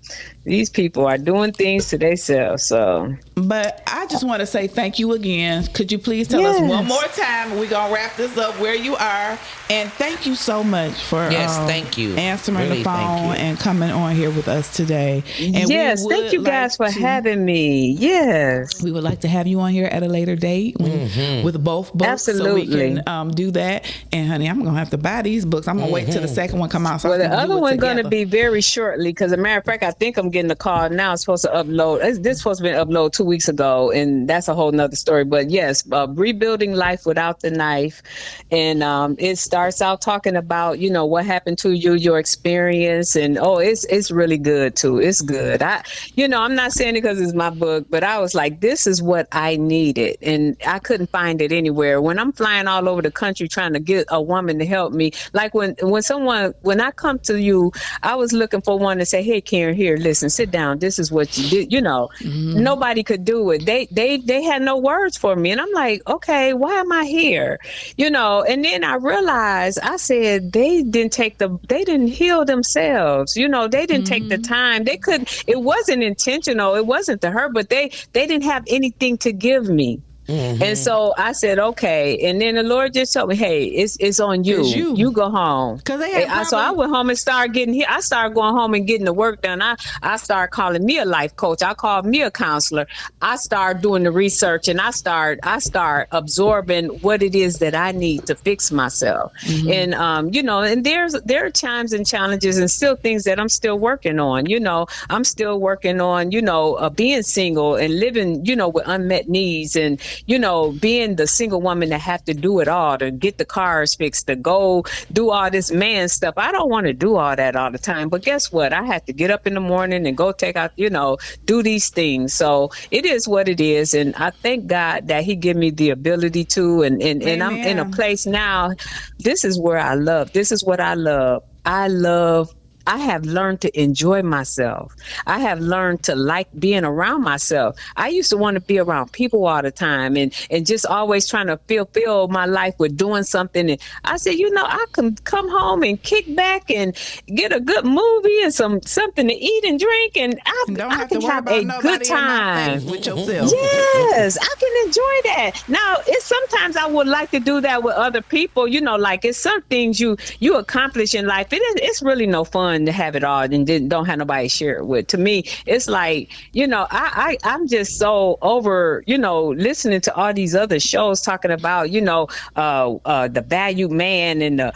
These people are doing things to themselves. So, but I just want to say thank you again. Could you please tell us one more time? We're gonna wrap this up where you are, and thank you so much for thank you answering the phone and coming on here with us today. And thank you guys for having me. Yes, we would like to have you on here at a later date with both books, absolutely, so we can do that. And honey, I'm gonna have to buy these books. I'm gonna wait till the second one come out. So the other one's gonna be very shortly because, as a matter of fact, I think I'm getting the call now. It's supposed to upload. This is supposed to be uploaded 2 weeks ago, and that's a whole nother story. But yes, Rebuilding Life Without the Knife, and it starts out talking about what happened to you, your experience, and it's really good too. It's good. I'm not saying it because it's my book, but I was like, this is what I needed, and I couldn't find it anywhere. When I'm flying all over the country trying to get a woman to help me, like when I come to you, I was looking for one to say, hey, Karen, here, listen, sit down. This is what you did. Nobody could do it. They had no words for me. And I'm like, okay, why am I here? And then I realized, I said, they didn't heal themselves. They didn't take the time. They couldn't, it wasn't intentional. It wasn't to her, but they didn't have anything to give me. And so I said, okay. And then the Lord just told me, hey, it's on you. You go home. So I went home and started getting here. I started going home and getting the work done. I started calling me a life coach. I called me a counselor. I started doing the research, and I start absorbing what it is that I need to fix myself. And and there are times and challenges and still things that I'm still working on. I'm still working on being single and living with unmet needs, and being the single woman that have to do it all, to get the cars fixed, to go do all this man stuff. I don't want to do all that all the time. But guess what? I have to get up in the morning and go take out, do these things. So it is what it is. And I thank God that he gave me the ability to, and I'm in a place now. This is where I love. This is what I love. I have learned to enjoy myself. I have learned to like being around myself. I used to want to be around people all the time and just always trying to fulfill my life with doing something. And I said, I can come home and kick back and get a good movie and something to eat and drink, and I can have a good time with yourself. Yes, I can enjoy that. Now, sometimes I would like to do that with other people. Like it's some things you accomplish in life. It's really no fun to have it all and then don't have nobody to share it with. To me, it's like, I'm just so over, listening to all these other shows talking about, the valued man and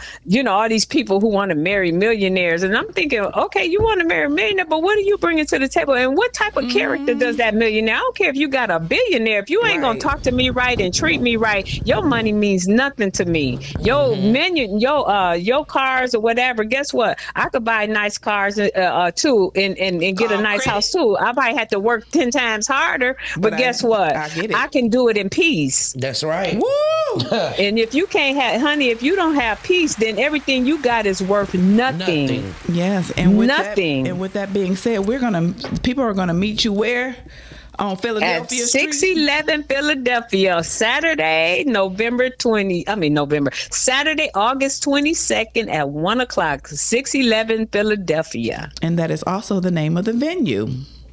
all these people who want to marry millionaires. And I'm thinking, okay, you want to marry a millionaire, but what are you bringing to the table? And what type of character does that millionaire? I don't care if you got a billionaire. If you ain't going to talk to me right and treat me right, your money means nothing to me. Your your cars or whatever, guess what? I could buy nice cars too and get a nice house too. I probably had to work 10 times harder, but guess what? I can do it in peace. That's right. Woo! And if you can't have, honey, if you don't have peace, then everything you got is worth nothing. Yes, and with Nothing. That, with that being said, people are gonna meet you where on Philadelphia At Street. 611 Philadelphia, Saturday, August 22nd at 1 o'clock, 611 Philadelphia. And that is also the name of the venue.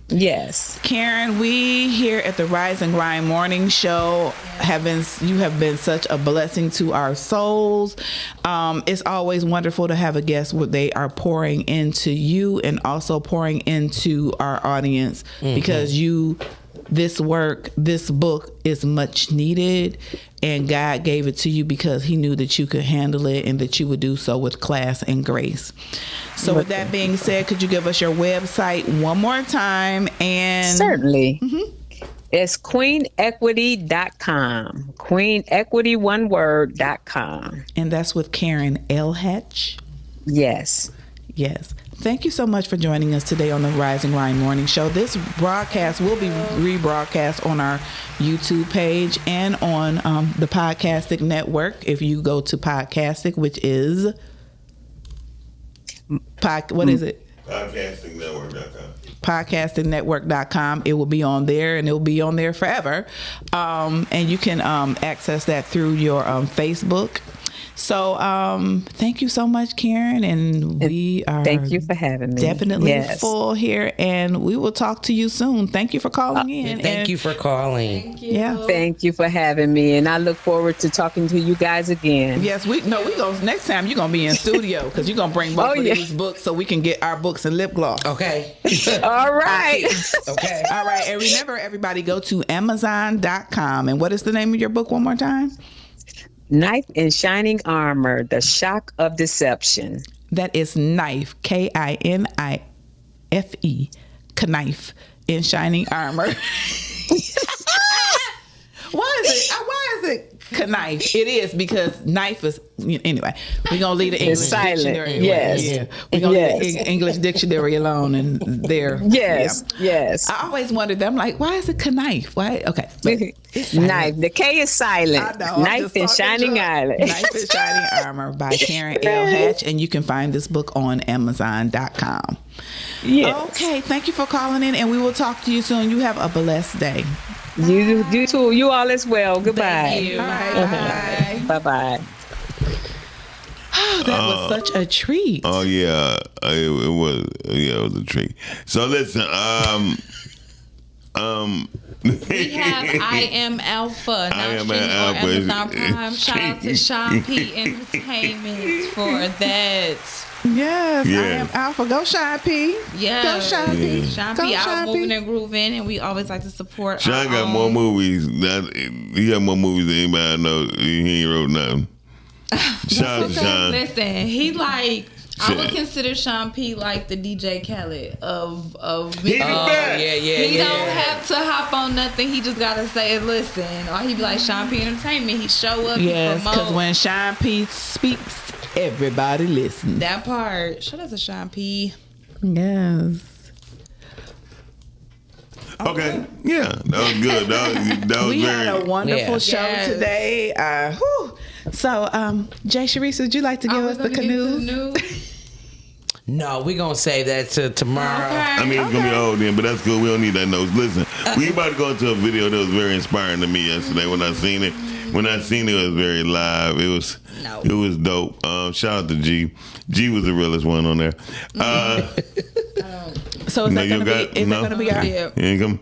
Yes. Karen, we here at the Rise and Grind Morning Show you have been such a blessing to our souls. It's always wonderful to have a guest where they are pouring into you and also pouring into our audience because this book is much needed, and God gave it to you because he knew that you could handle it and that you would do so with class and grace. So with that being said, could you give us your website one more time? And certainly. It's queenequity.com. queenequity1word.com. And that's with Karen L. Hatch. Yes. Yes. Thank you so much for joining us today on the Rise and Grind Morning Show. This broadcast will be rebroadcast on our YouTube page and on the Podcastic Network. If you go to Podcastic, which is what is it? Podcastingnetwork.com. Podcastingnetwork.com. It will be on there, and it will be on there forever. And you can access that through your Facebook. So thank you so much, Karen, and we are thank you for having me. Definitely full here, and we will talk to you soon. Thank you for calling in. Thank you for calling. Thank you. Yeah. Thank you for having me, and I look forward to talking to you guys again. Yes, we go next time. You're gonna be in studio because you're gonna bring both of these books so we can get our books and lip gloss. Okay. All right. Okay. All right, and remember, everybody, go to Amazon.com. And what is the name of your book one more time? Knife in Shining Armor, The Shock of Deception. That is Knife, Kinife, Knife in Shining Armor. Why is it knife? It is because knife is, anyway, we're going to leave the English dictionary. Yes. Yeah. We're going to leave the English dictionary alone and there. Yes. Yeah. Yes. I always wondered that. I'm like, why is it knife? Why? Okay. Knife. The K is silent. Knife in Shining Armor. Knife in Shining Armor by Karen L. Hatch. And you can find this book on Amazon.com. Yes. Okay. Thank you for calling in, and we will talk to you soon. You have a blessed day. You too. You all as well. Goodbye. Thank you. All right. Bye bye. Oh, that was such a treat. Oh yeah, it was. Yeah, it was a treat. So listen, We have I Am Alpha now streaming on Amazon Prime. Shout out to Sean P Entertainment for that. Yes, Yeah. I Am Alpha. Go Sean P. Yeah, Go Sean P. Sean Go P out Sean moving P. and grooving, and we always like to support. Sean got more movies. He got more movies than anybody I know. He ain't wrote nothing. Shout out to Sean. Listen, he like. I would Shit. consider Sean P like the DJ Khaled of me. He the best. He don't have to hop on nothing. He just gotta say, listen. Or he be like Sean P Entertainment. He show up. Yes, he because promote. when Sean P speaks, everybody listens. That part. Shout out to Sean P. Yes. Okay, yeah, that was good. That was We very. had a wonderful show Yes. today. So, Jay Sharice, would you like to give us the canoes? No, we're going to save that till tomorrow. I mean, it's gonna be old then, but that's good. We don't need that notes. Listen, we about to go into a video that was very inspiring to me yesterday when I seen it. When I seen it, it was very live. It was dope. Shout out to G. G was the realest one on there. So is that going to be our? You ain't come.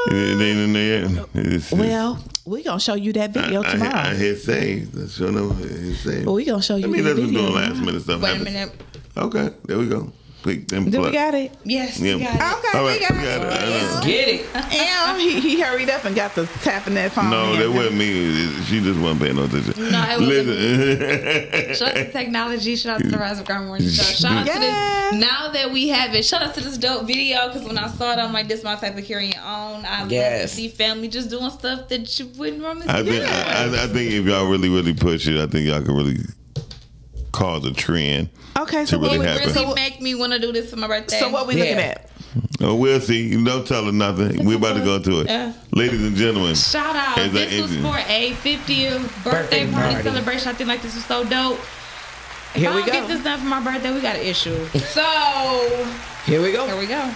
It ain't in there yet. Well, we're going to show you that video tomorrow. I hit save. Let's show them hit save. Well, we're going to show you I mean, the that's what's video. doing last minute stuff. Wait a happens. minute. Okay, there we go. Click them. Do we got it? Yes, Yeah. we got it. Okay, All we right, got we got it. it. Get it. And he hurried up and got the tapping that phone. No, in. that wasn't me. She just wasn't paying no attention. No, it wasn't. Listen. Shout out to technology. Shout out to the Rise of Grind Morning Show. Shout out to this. Now that we have it, shout out to this dope video. Because when I saw it, I'm like, this is my type of carrying on. I love to see family just doing stuff that you wouldn't normally I see. think I think if y'all really push it, I think y'all can really cause a trend. Okay, so to really It would happen. really make me want to do this for my birthday. So what we looking at? Oh, we'll see. Don't tell her nothing. We're about to go to it. Ladies and gentlemen. Shout out. This was for a 50th birthday party celebration. I think like this was so dope. Here we If I go. don't get this done for my birthday, we got an issue. So, Here we go. here we go.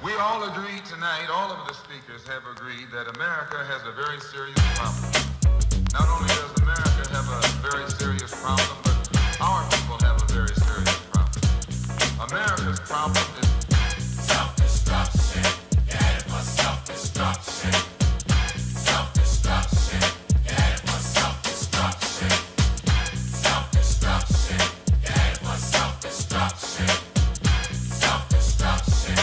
We all agreed tonight, all of the speakers have agreed that America has a very serious problem. Not only does America have a very serious problem, but our people have a very serious problem. America's problem is self-destruction. You're headed for self-destruction. Self-destruction. You're headed for self-destruction. Self-destruction. You're headed for self-destruction. Self-destruction.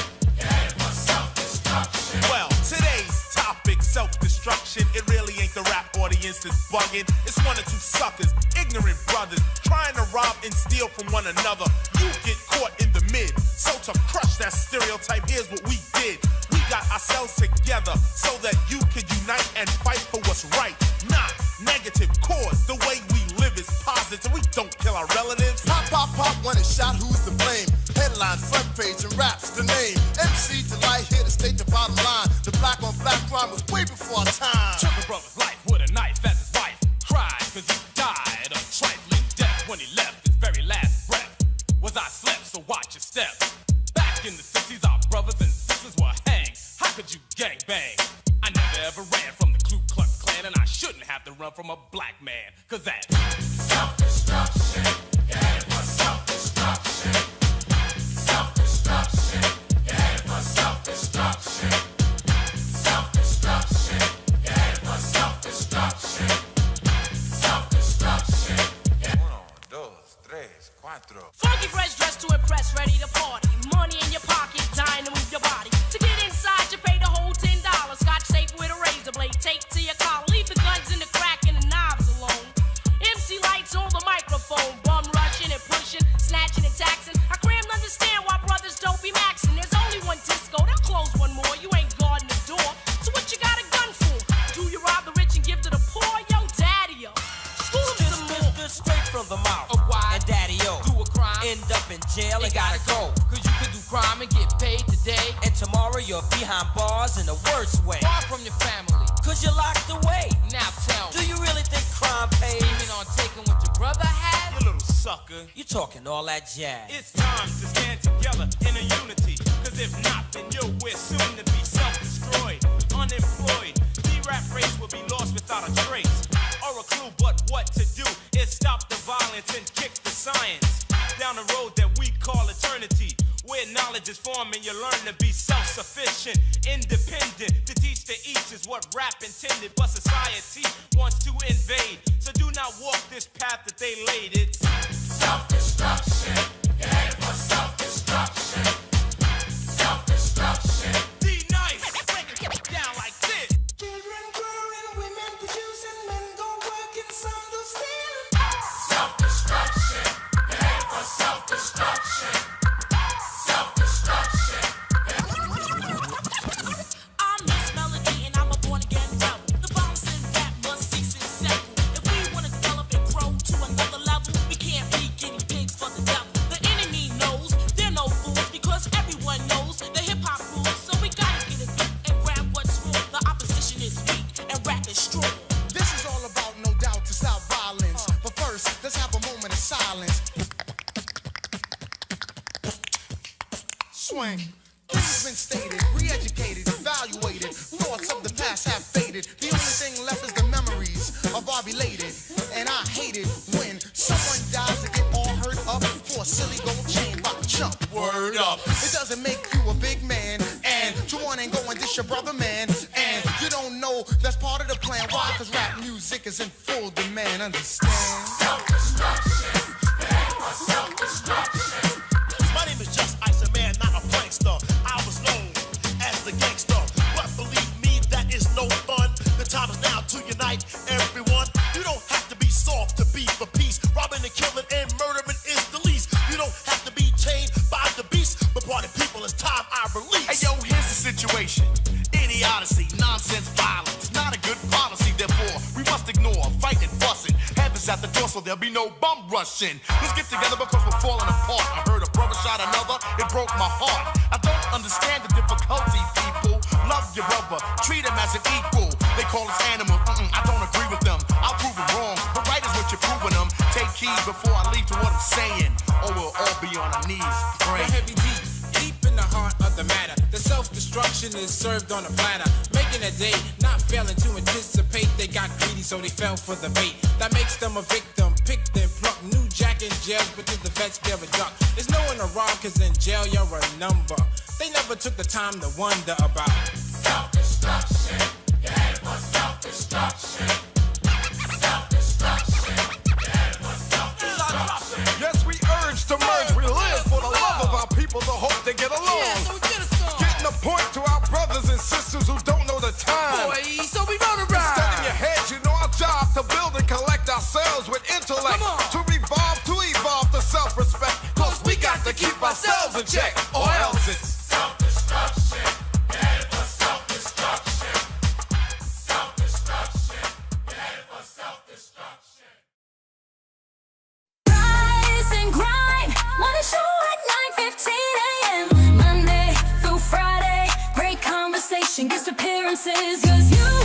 Well, today's topic, self-destruction. It really ain't the rap audience that's bugging. It's one or two suckers, ignorant brothers, trying to rob and steal from one another. You get caught in the mid. So to crush that stereotype, here's what we did. We got ourselves together so that you can unite and fight for what's right. Not negative cause. The way we live is positive. We don't kill our relatives. Pop, pop, pop, when it's shot, who's to blame? Headline, front page, and raps the name. MC Delight here to state the bottom line. The black on black crime was way before our time. Took a brother's life with a knife as his wife cried, cause he died of trifling death when he left his very last breath. Was I slept, so watch your step. Back in the 60s, our brothers and sisters were hanged. How could you gang bang? I never ever ran from the Ku Klux Klan, and I shouldn't have to run from a black man, cause that's self-destruction. You're headed for self-destruction. Self-destruction. You're headed for self-destruction. Self-destruction. You're headed for self-destruction. Self-destruction. Uno, dos, tres, cuatro. Funky fresh dressed to impress, ready to party. Money in your pocket, dying to move your body. To get inside, you pay the whole $10. Scotch tape with a razor blade, taped to your collar. Leave the guns and the crack and the knives alone. MC Lights on the microphone, bum rushing and pushing, snatching and taxing. I cram to understand why brothers don't be maxing. There's only one disco, they'll close one more. You ain't guarding the door, so what you got a gun for? Do you rob the rich and give to the poor? Yo, daddy-o, school them some more. Straight from the mouth. And daddy-o, do a crime, end up in jail and gotta go. Cause you could do crime and get paid today. And tomorrow you're behind bars in the worst way. Far from your family, Cause you're locked away. now tell Do me, you really think crime pays? scheming on taking what your brother had? You little sucker. You talking all that jazz. It's time to stand together in a unity. Cause if not, then we're soon to be self-destroyed, unemployed. The rap race will be lost without a trace or a clue. But what to do is stop the violence and kick the science down the road that we call eternity, where knowledge is formed and you learn to be self-sufficient, independent. To teach to each is what rap intended, but society wants to invade. So do not walk this path that they laid. It's self-destruction. You're headed for self-destruction. Self-destruction. D-Nice, break it down like this. Children growing, women producing, men go working, some do stealing. Self-destruction. You're headed for self-destruction. Self-destruction. I'm Miss Melody and I'm a born again rebel. The bounce and rap must cease and settle. If we want to develop and grow to another level, we can't be guinea pigs for the devil. The enemy knows they're no fools because everyone knows the hip hop rules. So we gotta get a grip and grab what's wrong. The opposition is weak and rap is strong. This is all about, no doubt, to stop violence. But first, let's have a moment of silence. Swing. Things been stated, re-educated, evaluated. Thoughts of the past have faded. The only thing left is the memories of our belated. And I hate it when someone dies to get all hurt up for a silly gold chain by chump. Word up. It doesn't make you a big man. And you want and go and dish your brother, man. And you don't know that's part of the plan. Why? Cause rap music is in full demand. Understand? Self-destruction. Self-destruction. My name is Just Ice, a man, not a prankster. I was known as the gangster, but believe me, that is no fun. The time is now to unite everyone. You don't have to be soft to be for peace. Robbing and killing and murdering is the least. You don't have to be chained by the beast, but party people, it's time I release. Hey yo, here's the situation. Idiocy, nonsense, violence, not a good policy. Therefore, we must ignore fighting and fussing. Heaven's at the door, there'll be no bum rushing. Let's get together because we're falling apart. I heard a brother shot another, it broke my heart. I don't understand the difficulty, people. Love your brother, treat him as an equal. They call us animals, I don't agree with them. I'll prove it wrong, but right is what you're proving them. Take heed before I leave to what I'm saying, or we'll all be on our knees praying. Heavy deep in the heart of the matter. The self-destruction is served on a platter, making a day, not failing to anticipate. They got greedy, so they fell for the bait. That makes them a victim, picked and plucked. New jack in jail, but to the vets give a duck. There's no one to rob, cause in jail you're a number. They never took the time to wonder about self-destruction. You're headed for self-destruction. Self-destruction. You're headed for self-destruction. Yes, we urge to merge. We live for the love of our people, the hope they get along. Yeah, so we get a song. Getting a point to our brothers and sisters who don't know the time. Boy, so we run around. Instead in your head, you know our job to build and collect ourselves with intellect. To revolve, to evolve to self-respect. Cause we got to keep ourselves in check, or else it's self-destruction. You're headed for self-destruction. Self-destruction. You're headed for self-destruction. Rise and grind. Wanna show at 9:15 a.m. Monday through Friday. Great conversation, guest appearances. 'Cause you